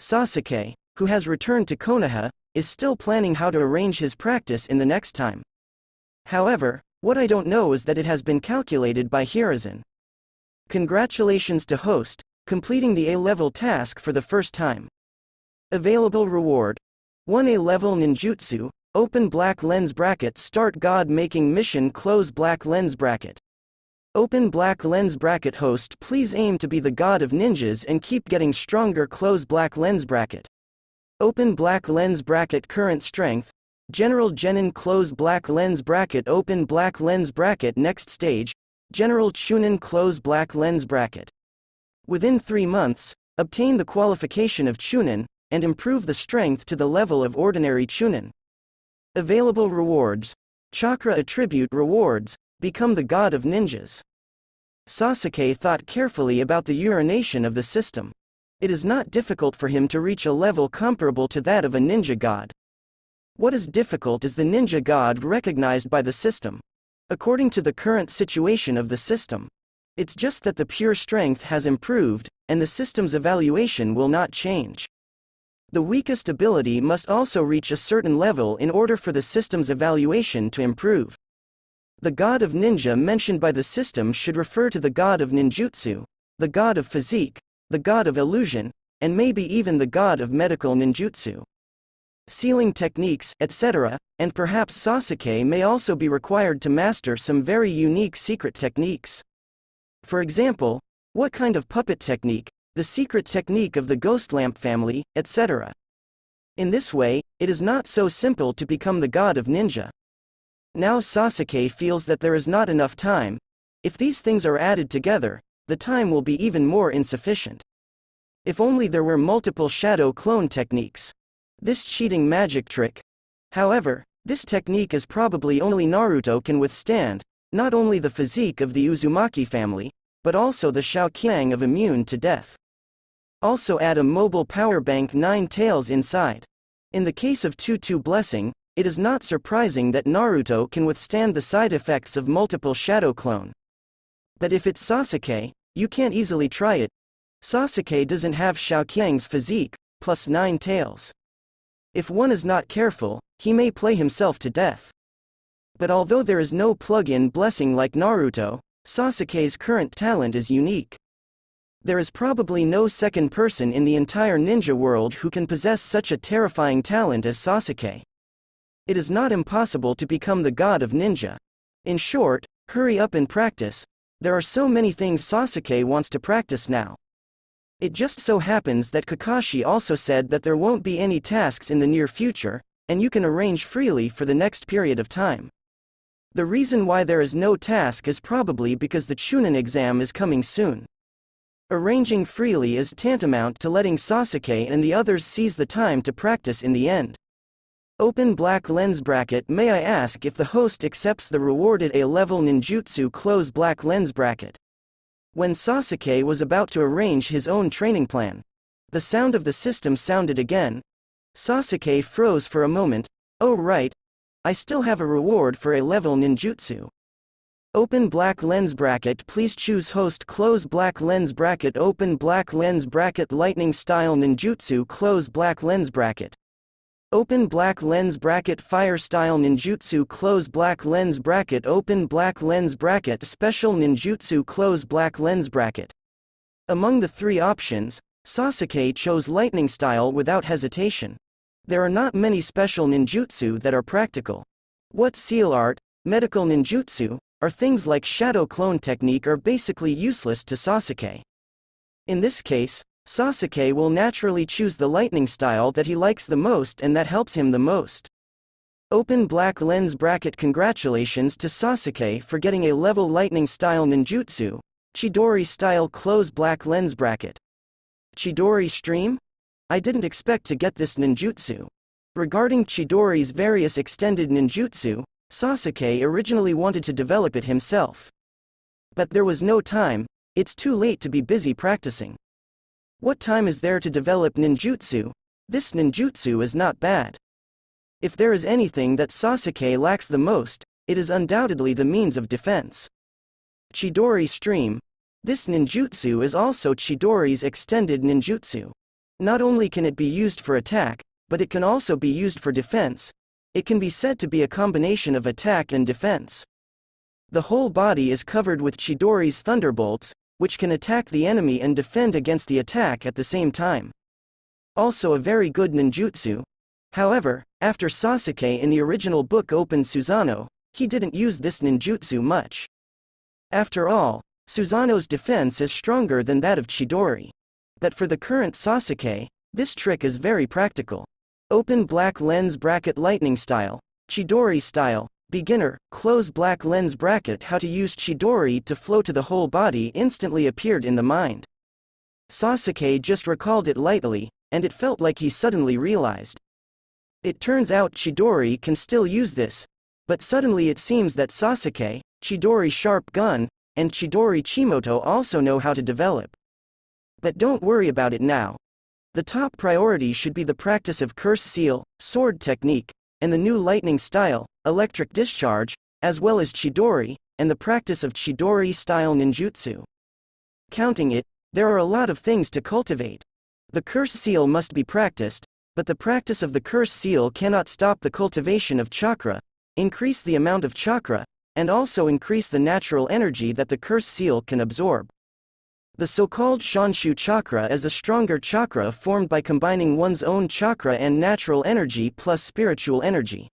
Sasuke, who has returned to Konoha, is still planning how to arrange his practice in the next time. However, what I don't know is that it has been calculated by Hiruzen. Congratulations to host, completing the A-level task for the first time. Available reward: 1 A-level ninjutsu, open black lens bracket, start god making mission, close black lens bracket. Open black lens bracket, host please aim to be the god of ninjas and keep getting stronger, close black lens bracket. Open black lens bracket, current strength, general genin, close black lens bracket, open black lens bracket, next stage, general chunin, close black lens bracket. Within 3 months, obtain the qualification of chunin, and improve the strength to the level of ordinary chunin. Available rewards: chakra attribute rewards, become the god of ninjas. Sasuke thought carefully about the urination of the system. It is not difficult for him to reach a level comparable to that of a ninja god. What is difficult is the ninja god recognized by the system. According to the current situation of the system, it's just that the pure strength has improved, and the system's evaluation will not change. The weakest ability must also reach a certain level in order for the system's evaluation to improve. The god of ninja mentioned by the system should refer to the god of ninjutsu, the god of physique, the god of illusion, and maybe even the god of medical ninjutsu, sealing techniques, etc., and perhaps Sasuke may also be required to master some very unique secret techniques. For example, what kind of puppet technique, the secret technique of the ghost lamp family, etc. In this way, it is not so simple to become the god of ninja. Now Sasuke feels that there is not enough time. If these things are added together, the time will be even more insufficient. If only there were multiple shadow clone techniques. This cheating magic trick. However, this technique is probably only Naruto can withstand, not only the physique of the Uzumaki family, but also the Xiaoqiang of immune to death. Also add a mobile power bank 9 tails inside. In the case of Tutu Blessing, it is not surprising that Naruto can withstand the side effects of multiple shadow clone. But if it's Sasuke, you can't easily try it. Sasuke doesn't have Xiaoqiang's physique, plus 9 tails. If one is not careful, he may play himself to death. But although there is no plug-in blessing like Naruto, Sasuke's current talent is unique. There is probably no second person in the entire ninja world who can possess such a terrifying talent as Sasuke. It is not impossible to become the god of ninja. In short, hurry up and practice. There are so many things Sasuke wants to practice now. It just so happens that Kakashi also said that there won't be any tasks in the near future, and you can arrange freely for the next period of time. The reason why there is no task is probably because the Chunin exam is coming soon. Arranging freely is tantamount to letting Sasuke and the others seize the time to practice in the end. Open black lens bracket. May I ask if the host accepts the rewarded A-level ninjutsu, close black lens bracket? When Sasuke was about to arrange his own training plan, the sound of the system sounded again. Sasuke froze for a moment. Oh right, I still have a reward for A-level ninjutsu. Open black lens bracket, please choose host, close black lens bracket, open black lens bracket, lightning style ninjutsu, close black lens bracket. Open black lens bracket, fire style ninjutsu, close black lens bracket, open black lens bracket, special ninjutsu, close black lens bracket. Among the 3 options, Sasuke chose lightning style without hesitation. There are not many special ninjutsu that are practical. What seal art, medical ninjutsu, or things like shadow clone technique are basically useless to Sasuke. In this case, Sasuke will naturally choose the lightning style that he likes the most and that helps him the most. Open black lens bracket. Congratulations to Sasuke for getting a level lightning style ninjutsu. Chidori style close black lens bracket. Chidori stream? I didn't expect to get this ninjutsu. Regarding Chidori's various extended ninjutsu, Sasuke originally wanted to develop it himself. But there was no time, it's too late to be busy practicing. What time is there to develop ninjutsu? This ninjutsu is not bad. If there is anything that Sasuke lacks the most, it is undoubtedly the means of defense. Chidori stream. This ninjutsu is also Chidori's extended ninjutsu. Not only can it be used for attack, but it can also be used for defense. It can be said to be a combination of attack and defense. The whole body is covered with Chidori's thunderbolts, which can attack the enemy and defend against the attack at the same time. Also a very good ninjutsu. However, after Sasuke in the original book opened Susanoo, he didn't use this ninjutsu much. After all, Susanoo's defense is stronger than that of Chidori. But for the current Sasuke, this trick is very practical. Open black lens bracket lightning style, Chidori style, beginner, close black lens bracket. How to use Chidori to flow to the whole body instantly appeared in the mind. Sasuke just recalled it lightly, and it felt like he suddenly realized. It turns out Chidori can still use this, but suddenly it seems that Sasuke, Chidori sharp gun, and Chidori Chimoto also know how to develop. But don't worry about it now. The top priority should be the practice of curse seal, sword technique, and the new lightning style, electric discharge, as well as Chidori, and the practice of Chidori style ninjutsu. Counting it, there are a lot of things to cultivate. The curse seal must be practiced, but the practice of the curse seal cannot stop the cultivation of chakra, increase the amount of chakra, and also increase the natural energy that the curse seal can absorb. The so-called Shanshu chakra is a stronger chakra formed by combining one's own chakra and natural energy plus spiritual energy.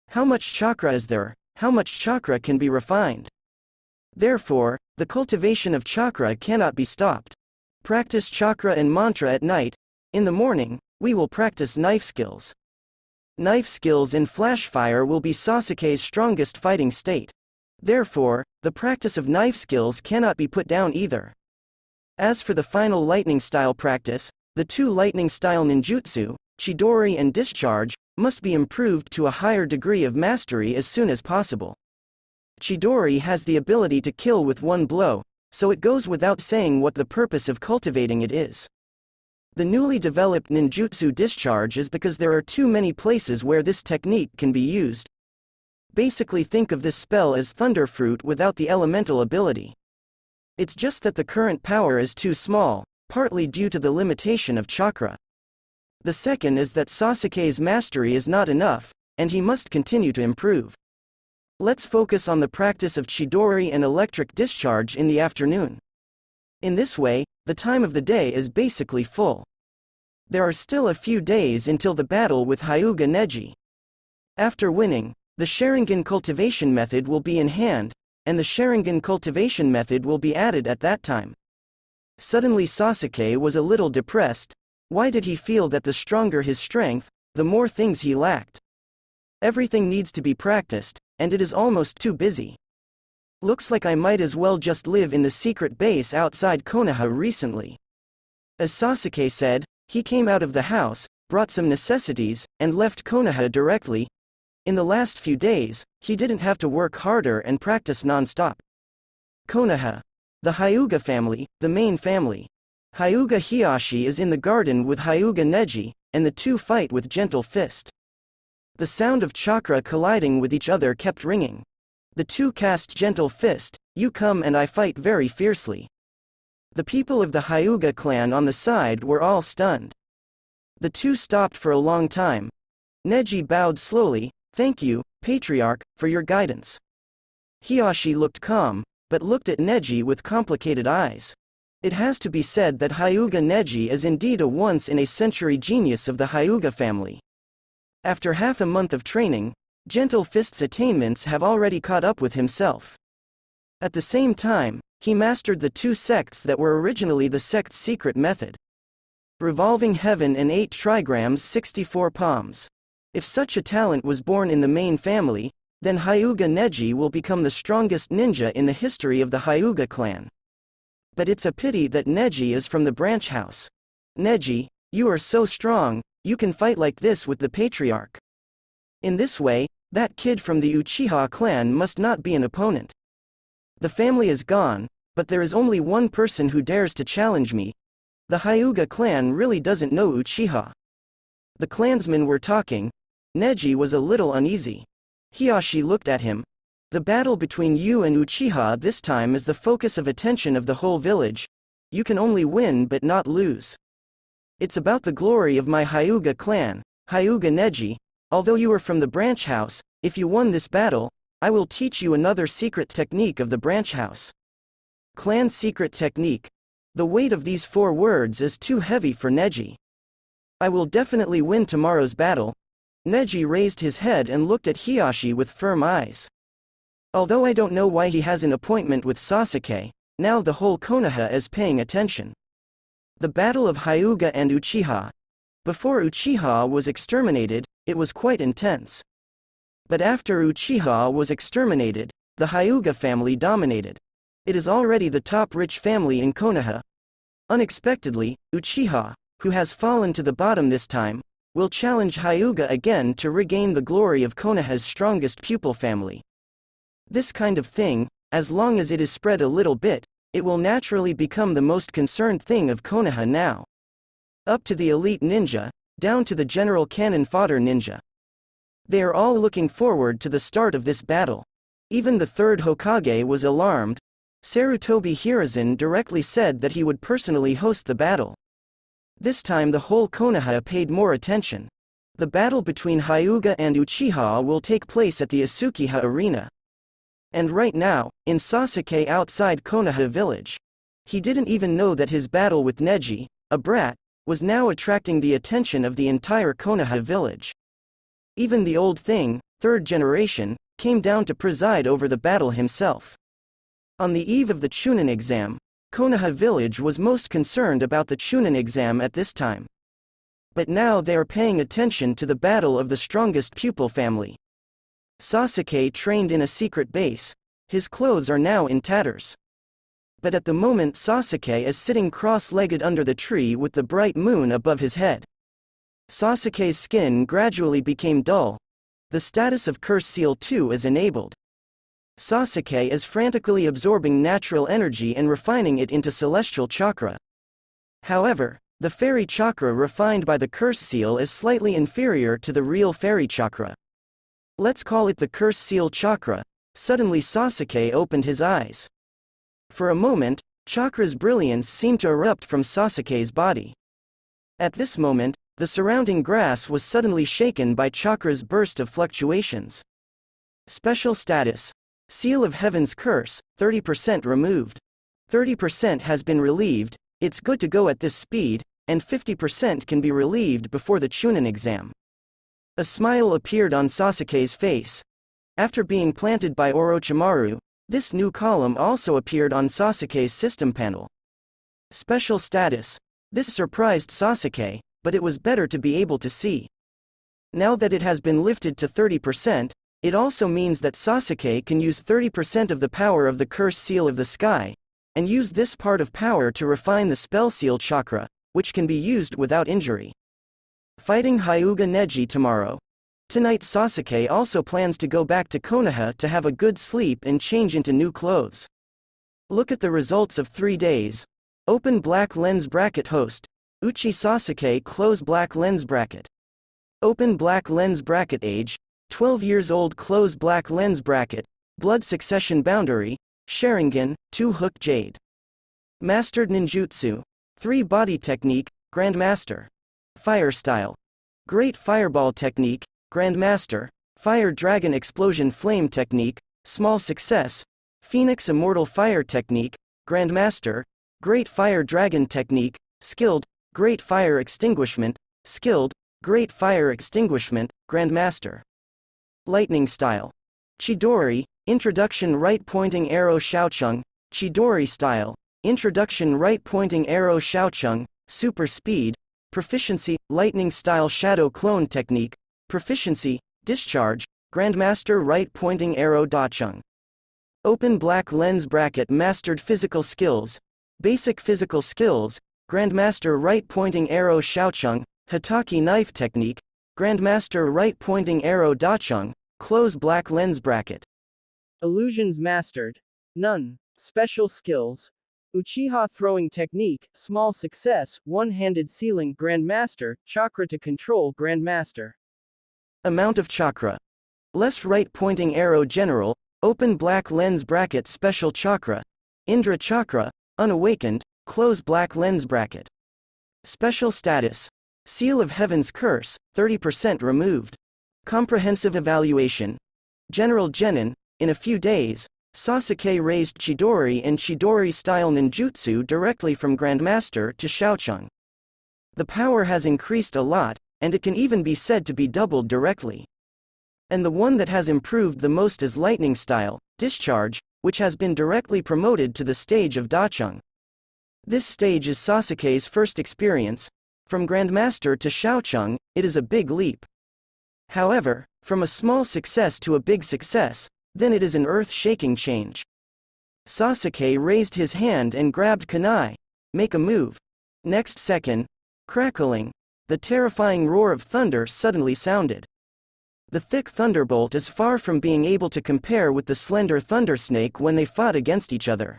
How much chakra is there? How much chakra can be refined? Therefore, the cultivation of chakra cannot be stopped. Practice chakra and mantra at night. In the morning, we will practice knife skills. Knife skills and flash fire will be Sasuke's strongest fighting state. Therefore, the practice of knife skills cannot be put down either. As for the final lightning style practice, the two lightning style ninjutsu, Chidori and discharge, must be improved to a higher degree of mastery as soon as possible. Chidori has the ability to kill with one blow, so it goes without saying what the purpose of cultivating it is. The newly developed ninjutsu discharge is because there are too many places where this technique can be used. Basically think of this spell as Thunderfruit without the elemental ability. It's just that the current power is too small, partly due to the limitation of chakra. The second is that Sasuke's mastery is not enough, and he must continue to improve. Let's focus on the practice of Chidori and electric discharge in the afternoon. In this way, the time of the day is basically full. There are still a few days until the battle with Hyuga Neji. After winning, the Sharingan cultivation method will be in hand, and the Sharingan cultivation method will be added at that time. Suddenly Sasuke was a little depressed. Why did he feel that the stronger his strength, the more things he lacked? Everything needs to be practiced, and it is almost too busy. Looks like I might as well just live in the secret base outside Konoha recently. As Sasuke said, he came out of the house, brought some necessities, and left Konoha directly. In the last few days, he didn't have to work harder and practice non-stop. Konoha. The Hyuga family, the main family. Hyuga Hiyashi is in the garden with Hyuga Neji, and the two fight with gentle fist. The sound of chakra colliding with each other kept ringing. The two cast gentle fist, you come and I fight very fiercely. The people of the Hyuga clan on the side were all stunned. The two stopped for a long time. Neji bowed slowly, thank you, Patriarch, for your guidance. Hiyashi looked calm, but looked at Neji with complicated eyes. It has to be said that Hyuga Neji is indeed a once-in-a-century genius of the Hyuga family. After half a month of training, Gentle Fist's attainments have already caught up with himself. At the same time, he mastered the two sects that were originally the sect's secret method. Revolving Heaven and 8 trigrams 64 palms. If such a talent was born in the main family, then Hyuga Neji will become the strongest ninja in the history of the Hyuga clan. But it's a pity that Neji is from the branch house. Neji, you are so strong, you can fight like this with the patriarch. In this way, that kid from the Uchiha clan must not be an opponent. The family is gone, but there is only one person who dares to challenge me. The Hyuga clan really doesn't know Uchiha. The clansmen were talking. Neji was a little uneasy. Hiyashi looked at him. The battle between you and Uchiha this time is the focus of attention of the whole village. You can only win but not lose. It's about the glory of my Hyuga clan, Hyuga Neji. Although you are from the branch house, if you won this battle, I will teach you another secret technique of the branch house. Clan secret technique. The weight of these 4 words is too heavy for Neji. I will definitely win tomorrow's battle. Neji raised his head and looked at Hiyashi with firm eyes. Although I don't know why he has an appointment with Sasuke, now the whole Konoha is paying attention. The battle of Hyuga and Uchiha. Before Uchiha was exterminated, it was quite intense. But after Uchiha was exterminated, the Hyuga family dominated. It is already the top rich family in Konoha. Unexpectedly, Uchiha, who has fallen to the bottom this time, will challenge Hyuga again to regain the glory of Konoha's strongest pupil family. This kind of thing, as long as it is spread a little bit, it will naturally become the most concerned thing of Konoha now. Up to the elite ninja, down to the general cannon fodder ninja. They are all looking forward to the start of this battle. Even the third Hokage was alarmed. Sarutobi Hiruzen directly said that he would personally host the battle. This time the whole Konoha paid more attention. The battle between Hyuga and Uchiha will take place at the Asukiha arena. And right now, in Sasuke outside Konoha village. He didn't even know that his battle with Neji, a brat, was now attracting the attention of the entire Konoha village. Even the old thing, 3rd generation, came down to preside over the battle himself. On the eve of the Chunin exam, Konoha village was most concerned about the Chunin exam at this time. But now they are paying attention to the battle of the strongest pupil family. Sasuke trained in a secret base. His clothes are now in tatters. But at the moment Sasuke is sitting cross-legged under the tree with the bright moon above his head. Sasuke's skin gradually became dull. The status of Curse Seal 2 is enabled. Sasuke is frantically absorbing natural energy and refining it into celestial chakra. However, the fairy chakra refined by the curse seal is slightly inferior to the real fairy chakra. Let's call it the curse seal chakra. Suddenly Sasuke opened his eyes. For a moment, chakra's brilliance seemed to erupt from Sasuke's body. At this moment, the surrounding grass was suddenly shaken by chakra's burst of fluctuations. Special status. Seal of Heaven's Curse, 30% removed. 30% has been relieved. It's good to go at this speed, and 50% can be relieved before the Chunin exam. A smile appeared on Sasuke's face. After being planted by Orochimaru, this new column also appeared on Sasuke's system panel. Special status. This surprised Sasuke, but it was better to be able to see. Now that it has been lifted to 30%, it also means that Sasuke can use 30% of the power of the Curse Seal of the Sky, and use this part of power to refine the Spell Seal chakra, which can be used without injury. Fighting Hyuga Neji tomorrow. Tonight Sasuke also plans to go back to Konoha to have a good sleep and change into new clothes. Look at the results of 3 days. Open black lens bracket host. Uchi Sasuke close black lens bracket. Open black lens bracket age. 12 years old close black lens bracket, blood succession boundary, Sharingan, 2 hook jade. Mastered ninjutsu, 3 body technique, Grandmaster. Fire style. Great fireball technique, Grandmaster. Fire dragon explosion flame technique, small success. Phoenix immortal fire technique, Grandmaster. Great fire dragon technique, skilled. Great fire extinguishment, skilled. Great fire extinguishment, Grandmaster. Lightning style. Chidori, introduction right pointing arrow Xiaocheng, Chidori style, introduction right pointing arrow Xiaocheng, super speed, proficiency, lightning style shadow clone technique, Proficiency, Discharge, Grandmaster Right Pointing Arrow Dacheng. Open black lens bracket Mastered Physical Skills, Basic Physical Skills, Grandmaster Right Pointing Arrow Xiaocheng, Hitaki Knife Technique, Grandmaster Right Pointing Arrow Dacheng, Close black lens bracket. Illusions Mastered. None. Special Skills. Uchiha Throwing Technique, Small Success, One-Handed Sealing Grandmaster, Chakra to Control Grandmaster. Amount of Chakra. Left Right Pointing Arrow General, Open black lens bracket Special Chakra, Indra Chakra, Unawakened, Close black lens bracket. Special Status. Seal of Heaven's Curse, 30% removed. Comprehensive Evaluation. General Genin, in a few days, Sasuke raised Chidori and Chidori-style ninjutsu directly from Grandmaster to Xiaocheng. The power has increased a lot, and it can even be said to be doubled directly. And the one that has improved the most is Lightning Style, Discharge, which has been directly promoted to the stage of Dacheng. This stage is Sasuke's first experience. From Grandmaster to Xiaocheng, it is a big leap. However, from a small success to a big success, then it is an earth-shaking change. Sasuke raised his hand and grabbed kunai. Make a move. Next second, crackling, the terrifying roar of thunder suddenly sounded. The thick thunderbolt is far from being able to compare with the slender thundersnake when they fought against each other.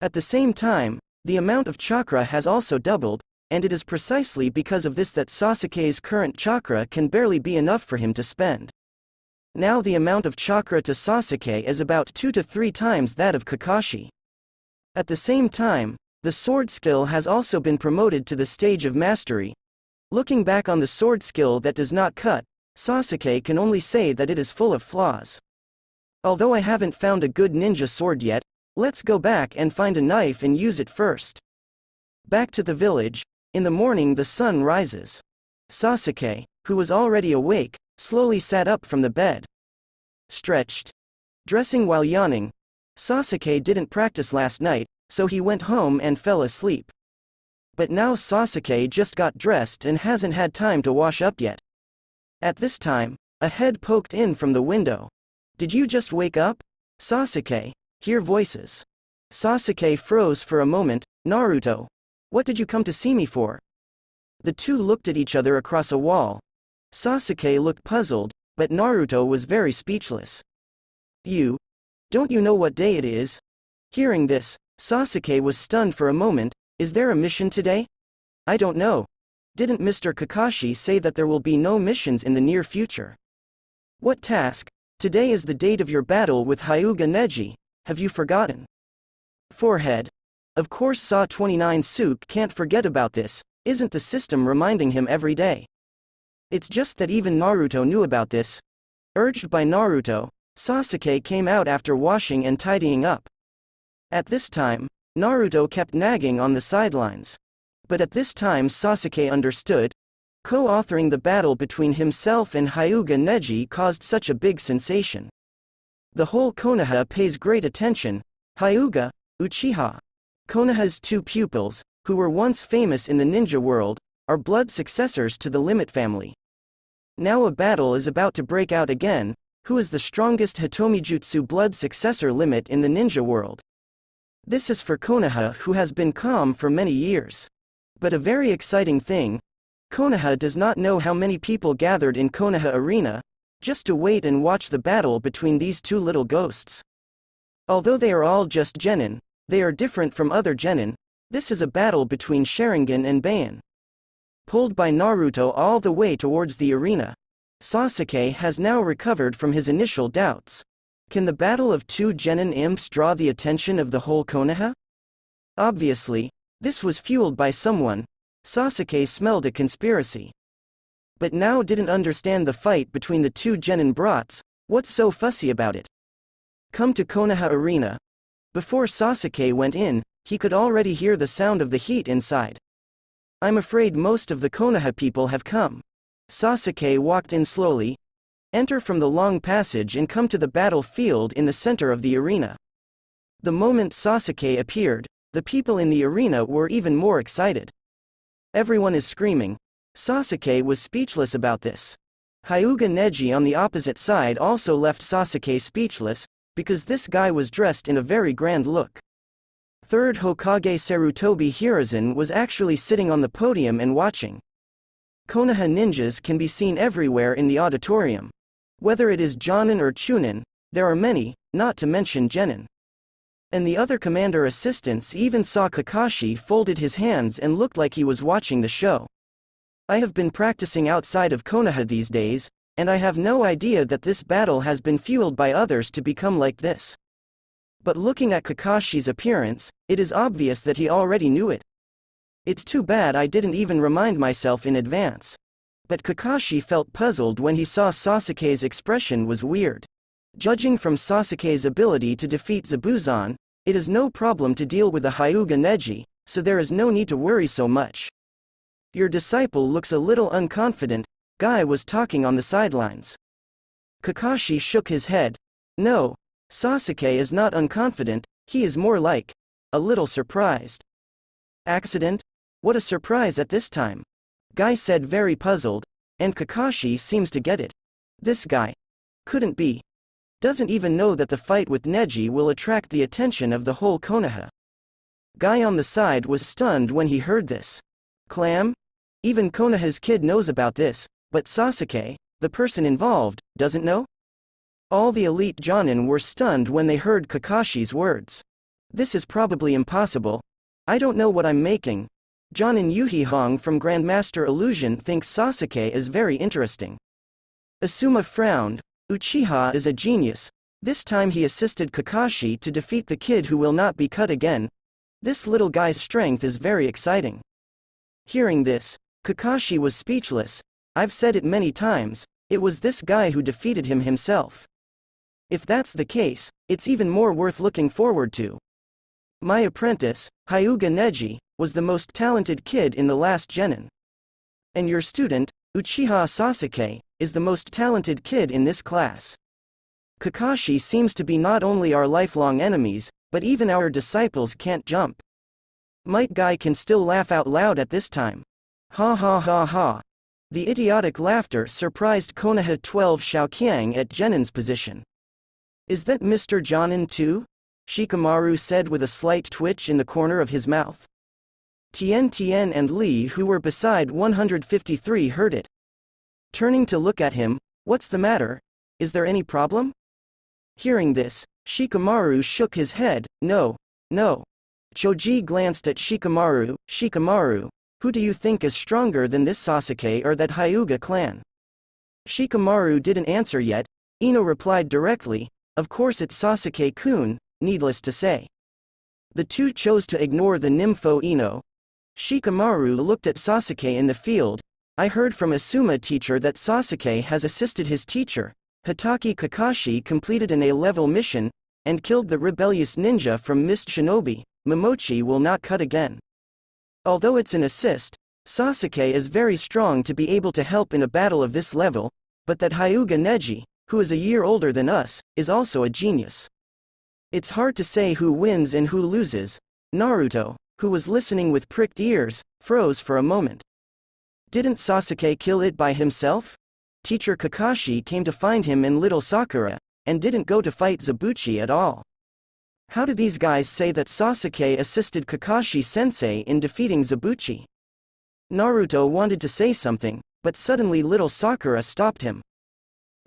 At the same time, the amount of chakra has also doubled, and it is precisely because of this that Sasuke's current chakra can barely be enough for him to spend. Now the amount of chakra to Sasuke is about 2 to 3 times that of Kakashi. At the same time, the sword skill has also been promoted to the stage of mastery. Looking back on the sword skill that does not cut, Sasuke can only say that it is full of flaws. Although I haven't found a good ninja sword yet, let's go back and find a knife and use it first. Back to the village. In the morning the sun rises. Sasuke, who was already awake, slowly sat up from the bed. Stretched. Dressing while yawning. Sasuke didn't practice last night, so he went home and fell asleep. But now Sasuke just got dressed and hasn't had time to wash up yet. At this time, a head poked in from the window. Did you just wake up? Sasuke, hear voices. Sasuke froze for a moment. Naruto. What did you come to see me for? The two looked at each other across a wall. Sasuke looked puzzled, but Naruto was very speechless. Don't you know what day it is? Hearing this, Sasuke was stunned for a moment. Is there a mission today? I don't know. Didn't Mr. Kakashi say that there will be no missions in the near future? What task? Today is the date of your battle with Hyuga Neji. Have you forgotten? Forehead. Of course Sa-29 Suke can't forget about this. Isn't the system reminding him every day? It's just that even Naruto knew about this. Urged by Naruto, Sasuke came out after washing and tidying up. At this time, Naruto kept nagging on the sidelines. But at this time Sasuke understood. Co-authoring the battle between himself and Hyuga Neji caused such a big sensation. The whole Konoha pays great attention. Hyuga, Uchiha. Konoha's two pupils, who were once famous in the ninja world, are blood successors to the Limit family. Now a battle is about to break out again. Who is the strongest Hitomijutsu blood successor Limit in the ninja world? This is for Konoha, who has been calm for many years. But a very exciting thing. Konoha does not know how many people gathered in Konoha Arena, just to wait and watch the battle between these two little ghosts. Although they are all just genin, they are different from other genin. This is a battle between Sharingan and Baian. Pulled by Naruto all the way towards the arena, Sasuke has now recovered from his initial doubts. Can the battle of two genin imps draw the attention of the whole Konoha? Obviously, this was fueled by someone. Sasuke smelled a conspiracy. But now didn't understand the fight between the two genin brats. What's so fussy about it? Come to Konoha Arena. Before Sasuke went in, he could already hear the sound of the heat inside. I'm afraid most of the Konoha people have come. Sasuke walked in slowly. Enter from the long passage and come to the battlefield in the center of the arena. The moment Sasuke appeared, the people in the arena were even more excited. Everyone is screaming. Sasuke was speechless about this. Hyuga Neji on the opposite side also left Sasuke speechless, because this guy was dressed in a very grand look. Third Hokage Sarutobi Hiruzen was actually sitting on the podium and watching. Konoha ninjas can be seen everywhere in the auditorium. Whether it is Jonin or Chunin, there are many, not to mention Genin. And the other commander assistants even saw Kakashi folded his hands and looked like he was watching the show. I have been practicing outside of Konoha these days, and I have no idea that this battle has been fueled by others to become like this. But looking at Kakashi's appearance, it is obvious that he already knew it. It's too bad I didn't even remind myself in advance. But Kakashi felt puzzled when he saw Sasuke's expression was weird. Judging from Sasuke's ability to defeat Zabuzan, it is no problem to deal with the Hyuga Neji, so there is no need to worry so much. Your disciple looks a little unconfident, Guy was talking on the sidelines. Kakashi shook his head. No, Sasuke is not unconfident, he is more like a little surprised. Accident? What a surprise at this time. Guy said, very puzzled, and Kakashi seems to get it. This guy couldn't be. Doesn't even know that the fight with Neji will attract the attention of the whole Konoha. Guy on the side was stunned when he heard this. Clam? Even Konoha's kid knows about this, but Sasuke, the person involved, doesn't know? All the elite Jonin were stunned when they heard Kakashi's words. This is probably impossible. I don't know what I'm making. Jonin Yurihong from Grandmaster Illusion thinks Sasuke is very interesting. Asuma frowned. Uchiha is a genius. This time he assisted Kakashi to defeat the kid who will not be cut again. This little guy's strength is very exciting. Hearing this, Kakashi was speechless. I've said it many times, it was this guy who defeated him himself. If that's the case, it's even more worth looking forward to. My apprentice, Hyuga Neji, was the most talented kid in the last genin. And your student, Uchiha Sasuke, is the most talented kid in this class. Kakashi seems to be not only our lifelong enemies, but even our disciples can't jump. Might Guy can still laugh out loud at this time. Ha ha ha ha. The idiotic laughter surprised Konoha 12 Xiaoqiang at Genin's position. Is that Mr. Jonin too? Shikamaru said with a slight twitch in the corner of his mouth. Tiantian and Li, who were beside 153, heard it. Turning to look at him, what's the matter? Is there any problem? Hearing this, Shikamaru shook his head. No, no. Choji glanced at Shikamaru. Shikamaru, who do you think is stronger than this Sasuke or that Hyuga clan? Shikamaru didn't answer yet. Ino replied directly, of course it's Sasuke-kun, needless to say. The two chose to ignore the nympho Ino. Shikamaru looked at Sasuke in the field. I heard from Asuma teacher that Sasuke has assisted his teacher, Hitaki Kakashi, completed an A-level mission, and killed the rebellious ninja from Mist Shinobi. Momochi will not cut again. Although it's an assist, Sasuke is very strong to be able to help in a battle of this level, but that Hyuga Neji, who is a year older than us, is also a genius. It's hard to say who wins and who loses. Naruto, who was listening with pricked ears, froze for a moment. Didn't Sasuke kill it by himself? Teacher Kakashi came to find him in Little Sakura, and didn't go to fight Zabuchi at all. How do these guys say that Sasuke assisted Kakashi-sensei in defeating Zabuchi? Naruto wanted to say something, but suddenly Little Sakura stopped him.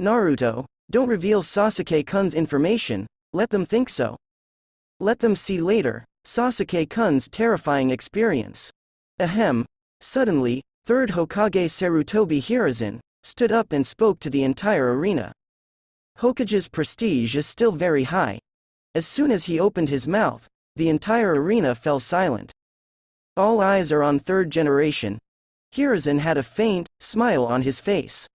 Naruto, don't reveal Sasuke-kun's information, let them think so. Let them see later, Sasuke-kun's terrifying experience. Ahem. Suddenly, third Hokage Sarutobi Hiruzen stood up and spoke to the entire arena. Hokage's prestige is still very high. As soon as he opened his mouth, the entire arena fell silent. All eyes are on third generation. Hiruzen had a faint smile on his face.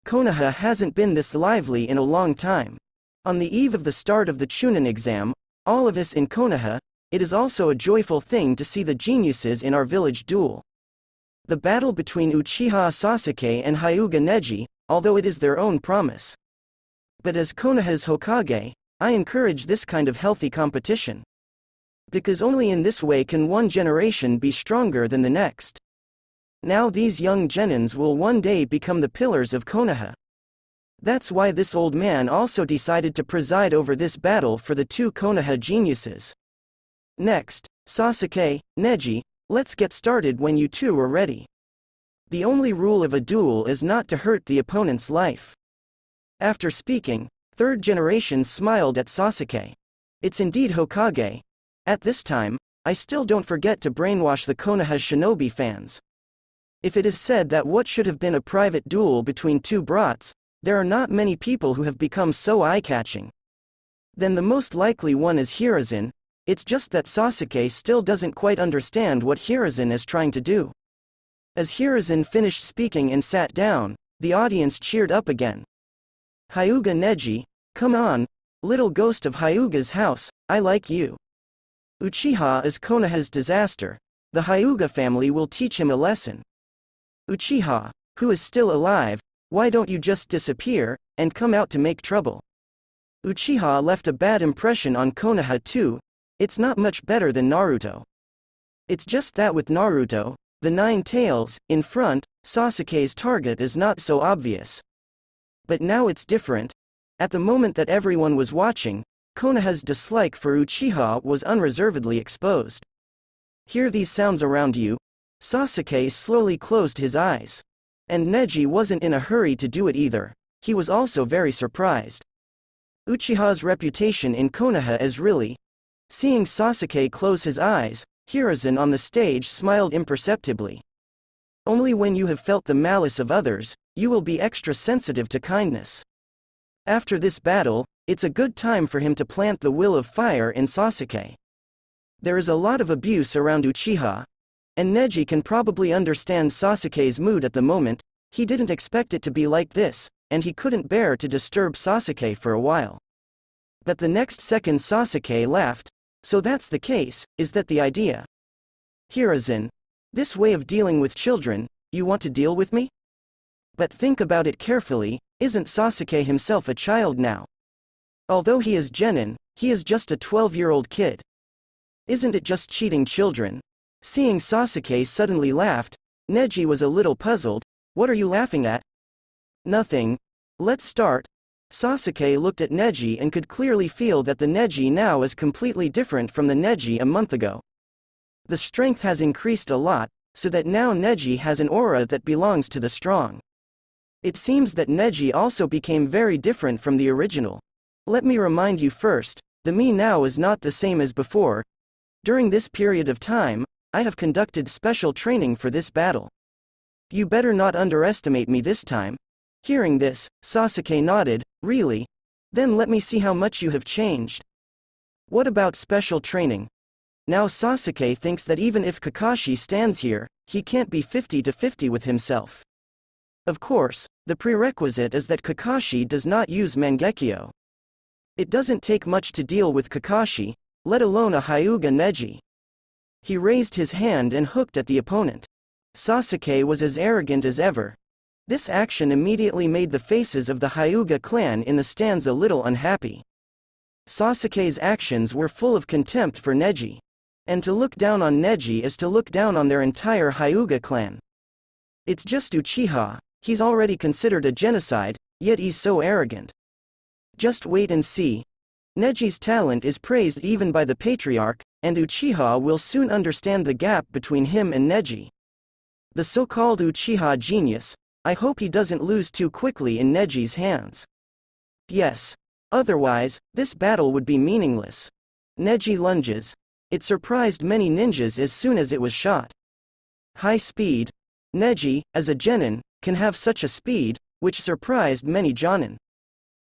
Konoha hasn't been this lively in a long time. On the eve of the start of the Chunin exam, all of us in Konoha, it is also a joyful thing to see the geniuses in our village duel. The battle between Uchiha Sasuke and Hyuga Neji, although it is their own promise. But as Konoha's Hokage, I encourage this kind of healthy competition. Because only in this way can one generation be stronger than the next. Now these young genins will one day become the pillars of Konoha. That's why this old man also decided to preside over this battle for the two Konoha geniuses. Next, Sasuke, Neji, let's get started when you two are ready. The only rule of a duel is not to hurt the opponent's life. After speaking, third generation smiled at Sasuke. It's indeed Hokage. At this time, I still don't forget to brainwash the Konoha shinobi fans. If it is said that what should have been a private duel between two brats, there are not many people who have become so eye-catching. Then the most likely one is Hiruzen. It's just that Sasuke still doesn't quite understand what Hiruzen is trying to do. As Hiruzen finished speaking and sat down, the audience cheered up again. Hyuga Neji, come on, little ghost of Hyuga's house, I like you. Uchiha is Konoha's disaster. The Hyuga family will teach him a lesson. Uchiha, who is still alive, why don't you just disappear, and come out to make trouble? Uchiha left a bad impression on Konoha too. It's not much better than Naruto. It's just that with Naruto, the nine tails, in front, Sasuke's target is not so obvious. But now it's different. At the moment that everyone was watching, Konoha's dislike for Uchiha was unreservedly exposed. Hear these sounds around you? Sasuke slowly closed his eyes. And Neji wasn't in a hurry to do it either. He was also very surprised. Uchiha's reputation in Konoha is really. Seeing Sasuke close his eyes, Hiruzen on the stage smiled imperceptibly. Only when you have felt the malice of others, you will be extra sensitive to kindness. After this battle, it's a good time for him to plant the will of fire in Sasuke. There is a lot of abuse around Uchiha, and Neji can probably understand Sasuke's mood at the moment. He didn't expect it to be like this, and he couldn't bear to disturb Sasuke for a while. But the next second Sasuke laughed. So that's the case, is that the idea? Hiruzen, this way of dealing with children, you want to deal with me? But think about it carefully, isn't Sasuke himself a child now? Although he is genin, he is just a 12-year-old kid. Isn't it just cheating children? Seeing Sasuke suddenly laughed, Neji was a little puzzled. What are you laughing at? Nothing. Let's start. Sasuke looked at Neji and could clearly feel that the Neji now is completely different from the Neji a month ago. The strength has increased a lot, so that now Neji has an aura that belongs to the strong. It seems that Neji also became very different from the original. Let me remind you first, the me now is not the same as before. During this period of time, I have conducted special training for this battle. You better not underestimate me this time. Hearing this, Sasuke nodded. Really? Then let me see how much you have changed. What about special training? Now Sasuke thinks that even if Kakashi stands here, he can't be 50-50 with himself. Of course, the prerequisite is that Kakashi does not use Mangekyo. It doesn't take much to deal with Kakashi, let alone a Hyuga Neji. He raised his hand and hooked at the opponent. Sasuke was as arrogant as ever. This action immediately made the faces of the Hyuga clan in the stands a little unhappy. Sasuke's actions were full of contempt for Neji. And to look down on Neji is to look down on their entire Hyuga clan. It's just Uchiha, he's already considered a genocide, yet he's so arrogant. Just wait and see. Neji's talent is praised even by the patriarch, and Uchiha will soon understand the gap between him and Neji. The so-called Uchiha genius, I hope he doesn't lose too quickly in Neji's hands. Yes. Otherwise, this battle would be meaningless. Neji lunges. It surprised many ninjas as soon as it was shot. High speed. Neji, as a genin, can have such a speed, which surprised many jonin.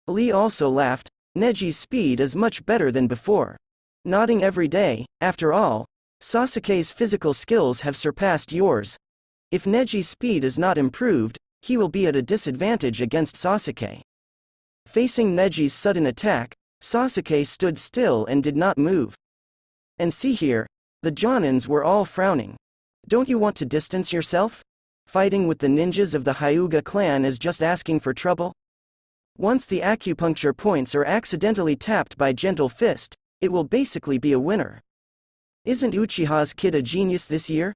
Lee also laughed. Neji's speed is much better than before. Nodding every day, after all, Sasuke's physical skills have surpassed yours. If Neji's speed is not improved, he will be at a disadvantage against Sasuke. Facing Neji's sudden attack, Sasuke stood still and did not move. And see here, the Jonins were all frowning. Don't you want to distance yourself? Fighting with the ninjas of the Hyuga clan is just asking for trouble? Once the acupuncture points are accidentally tapped by gentle fist, it will basically be a winner. Isn't Uchiha's kid a genius this year?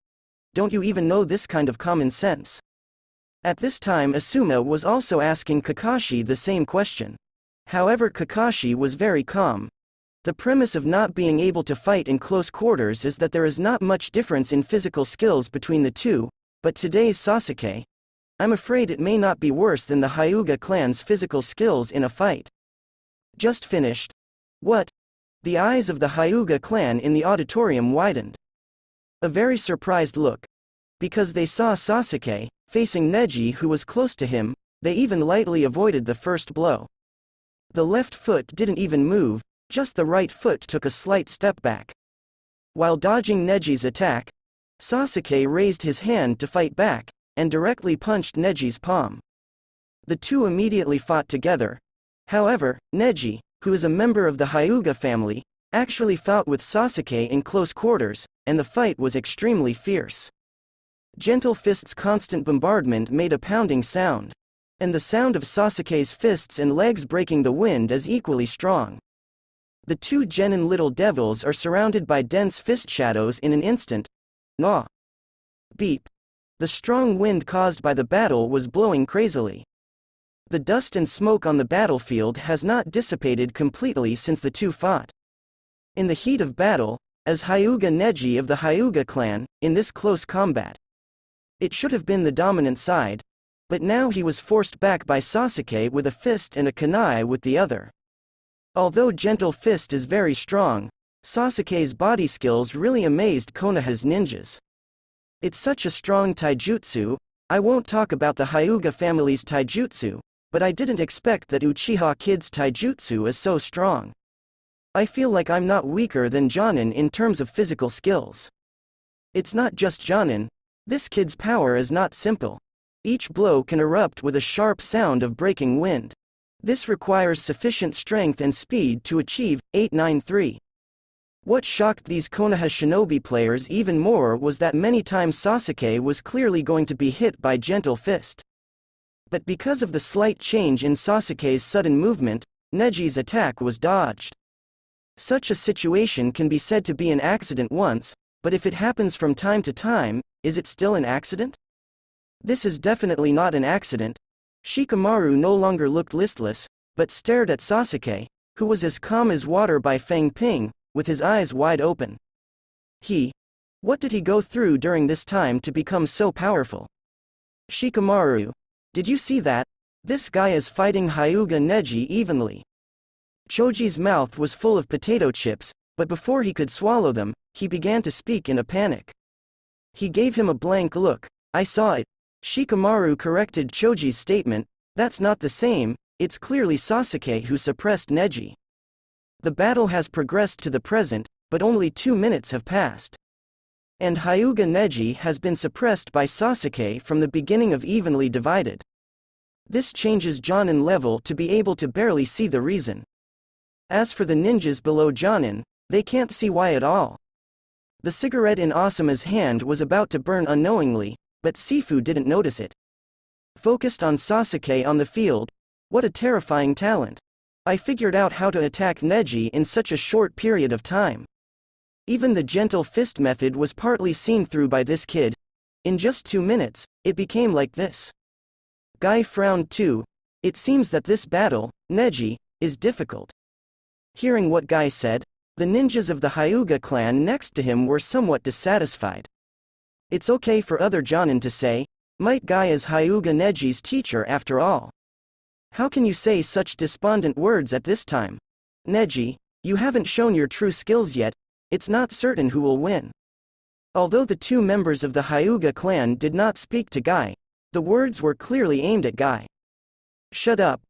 don't you even know this kind of common sense? At this time Asuma was also asking Kakashi the same question. However, Kakashi was very calm. The premise of not being able to fight in close quarters is that there is not much difference in physical skills between the two, but today's Sasuke, I'm afraid it may not be worse than the Hyuga clan's physical skills in a fight. Just finished. What? The eyes of the Hyuga clan in the auditorium widened. A very surprised look. Because they saw Sasuke, facing Neji who was close to him, they even lightly avoided the first blow. The left foot didn't even move, just the right foot took a slight step back. While dodging Neji's attack, Sasuke raised his hand to fight back, and directly punched Neji's palm. The two immediately fought together. However, Neji, who is a member of the Hyuga family, actually fought with Sasuke in close quarters, and the fight was extremely fierce. Gentle Fist's constant bombardment made a pounding sound. And the sound of Sasuke's fists and legs breaking the wind is equally strong. The two genin little devils are surrounded by dense fist shadows in an instant. Nah. Beep. The strong wind caused by the battle was blowing crazily. The dust and smoke on the battlefield has not dissipated completely since the two fought. In the heat of battle, as Hyuga Neji of the Hyuga clan, in this close combat, it should have been the dominant side, but now he was forced back by Sasuke with a fist and a kunai with the other. Although Gentle Fist is very strong, Sasuke's body skills really amazed Konoha's ninjas. It's such a strong taijutsu. I won't talk about the Hyuga family's taijutsu, but I didn't expect that Uchiha Kid's taijutsu is so strong. I feel like I'm not weaker than Jonin in terms of physical skills. It's not just Jonin. This kid's power is not simple. Each blow can erupt with a sharp sound of breaking wind. This requires sufficient strength and speed to achieve 893. What shocked these Konoha shinobi players even more was that many times Sasuke was clearly going to be hit by Gentle Fist. But because of the slight change in Sasuke's sudden movement, Neji's attack was dodged. Such a situation can be said to be an accident once, but if it happens from time to time, is it still an accident? This is definitely not an accident. Shikamaru no longer looked listless, but stared at Sasuke, who was as calm as water by Feng Ping, with his eyes wide open. What did he go through during this time to become so powerful? Shikamaru, did you see that? This guy is fighting Hyuga Neji evenly. Choji's mouth was full of potato chips, but before he could swallow them, he began to speak in a panic. He gave him a blank look. I saw it. Shikamaru corrected Choji's statement. That's not the same, it's clearly Sasuke who suppressed Neji. The battle has progressed to the present, but only 2 minutes have passed. And Hyuga Neji has been suppressed by Sasuke from the beginning of evenly divided. This changes Jonin level to be able to barely see the reason. As for the ninjas below Jonin, they can't see why at all. The cigarette in Asuma's hand was about to burn unknowingly, but Sifu didn't notice it. Focused on Sasuke on the field. What a terrifying talent. I figured out how to attack Neji in such a short period of time. Even the Gentle Fist method was partly seen through by this kid. In just 2 minutes, it became like this. Guy frowned too. It seems that this battle, Neji, is difficult. Hearing what Guy said, the ninjas of the Hyuga clan next to him were somewhat dissatisfied. It's okay for other Jonin to say, Might Guy is Hyuga Neji's teacher after all. How can you say such despondent words at this time? Neji, you haven't shown your true skills yet, it's not certain who will win. Although the two members of the Hyuga clan did not speak to Guy, the words were clearly aimed at Guy. Shut up.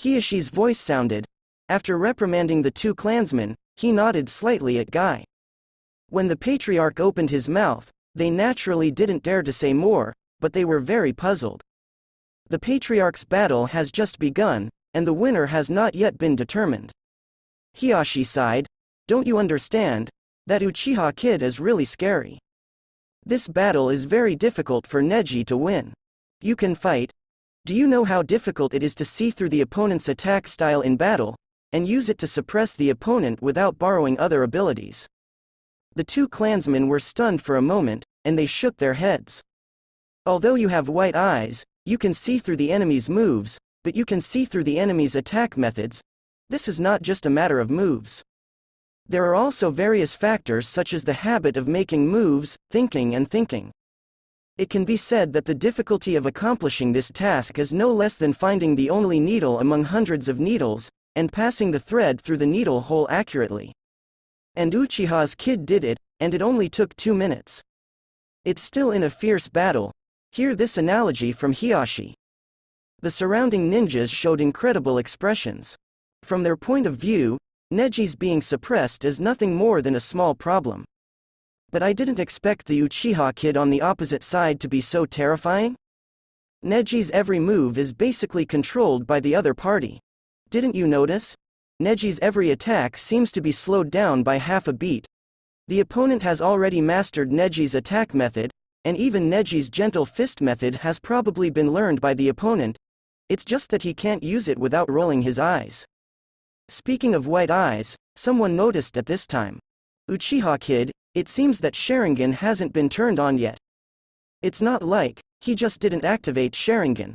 Hiashi's voice sounded. After reprimanding the two clansmen, he nodded slightly at Guy. When the patriarch opened his mouth, they naturally didn't dare to say more, but they were very puzzled. The patriarch's battle has just begun, and the winner has not yet been determined. Hiashi sighed. Don't you understand? That Uchiha kid is really scary. This battle is very difficult for Neji to win. You can fight. Do you know how difficult it is to see through the opponent's attack style in battle, and use it to suppress the opponent without borrowing other abilities? The two clansmen were stunned for a moment, and they shook their heads. Although you have white eyes, you can see through the enemy's moves, but you can see through the enemy's attack methods. This is not just a matter of moves. There are also various factors such as the habit of making moves, thinking and thinking. It can be said that the difficulty of accomplishing this task is no less than finding the only needle among hundreds of needles, and passing the thread through the needle hole accurately. And Uchiha's kid did it, and it only took 2 minutes. It's still in a fierce battle. Hear this analogy from Hiyashi. The surrounding ninjas showed incredible expressions. From their point of view, Neji's being suppressed is nothing more than a small problem. But I didn't expect the Uchiha kid on the opposite side to be so terrifying. Neji's every move is basically controlled by the other party. Didn't you notice? Neji's every attack seems to be slowed down by half a beat. The opponent has already mastered Neji's attack method, and even Neji's gentle fist method has probably been learned by the opponent. It's just that he can't use it without rolling his eyes. Speaking of white eyes, someone noticed at this time. Uchiha kid, it seems that Sharingan hasn't been turned on yet. It's not like he just didn't activate Sharingan.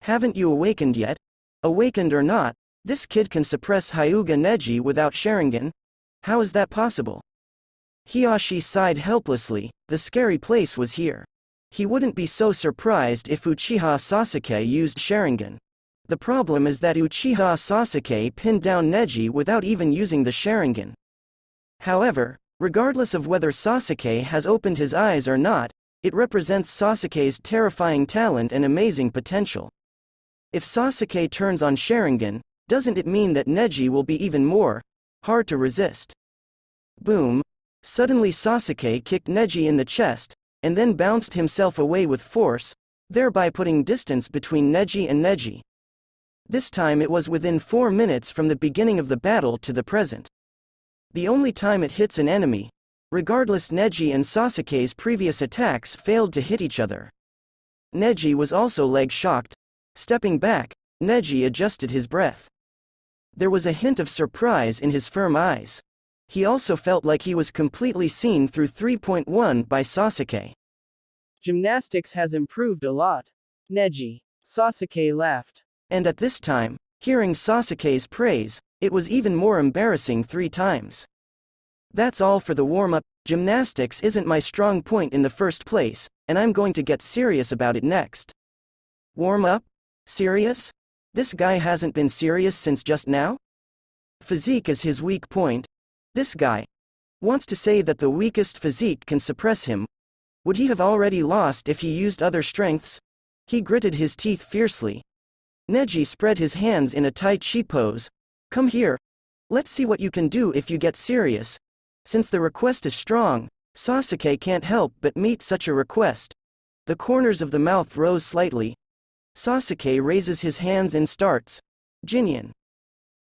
Haven't you awakened yet? Awakened or not, this kid can suppress Hyuga Neji without Sharingan. How is that possible? Hiyashi sighed helplessly. The scary place was here. He wouldn't be so surprised if Uchiha Sasuke used Sharingan. The problem is that Uchiha Sasuke pinned down Neji without even using the Sharingan. However, regardless of whether Sasuke has opened his eyes or not, it represents Sasuke's terrifying talent and amazing potential. If Sasuke turns on Sharingan, doesn't it mean that Neji will be even more hard to resist? Boom! Suddenly Sasuke kicked Neji in the chest, and then bounced himself away with force, thereby putting distance between Neji and Neji. This time it was within 4 minutes from the beginning of the battle to the present. The only time it hits an enemy. Regardless, Neji and Sasuke's previous attacks failed to hit each other. Neji was also leg-shocked. Stepping back, Neji adjusted his breath. There was a hint of surprise in his firm eyes. He also felt like he was completely seen through 3.1 by Sasuke. Gymnastics has improved a lot. Neji. Sasuke laughed. And at this time, hearing Sasuke's praise, it was even more embarrassing 3 times. That's all for the warm-up. Gymnastics isn't my strong point in the first place, and I'm going to get serious about it next. Warm-up? Serious? This guy hasn't been serious since just now? Physique is his weak point. This guy wants to say that the weakest physique can suppress him. Would he have already lost if he used other strengths? He gritted his teeth fiercely. Neji spread his hands in a Tai Chi pose. Come here. Let's see what you can do if you get serious. Since the request is strong, Sasuke can't help but meet such a request. The corners of the mouth rose slightly. Sasuke raises his hands and starts. Jinyan.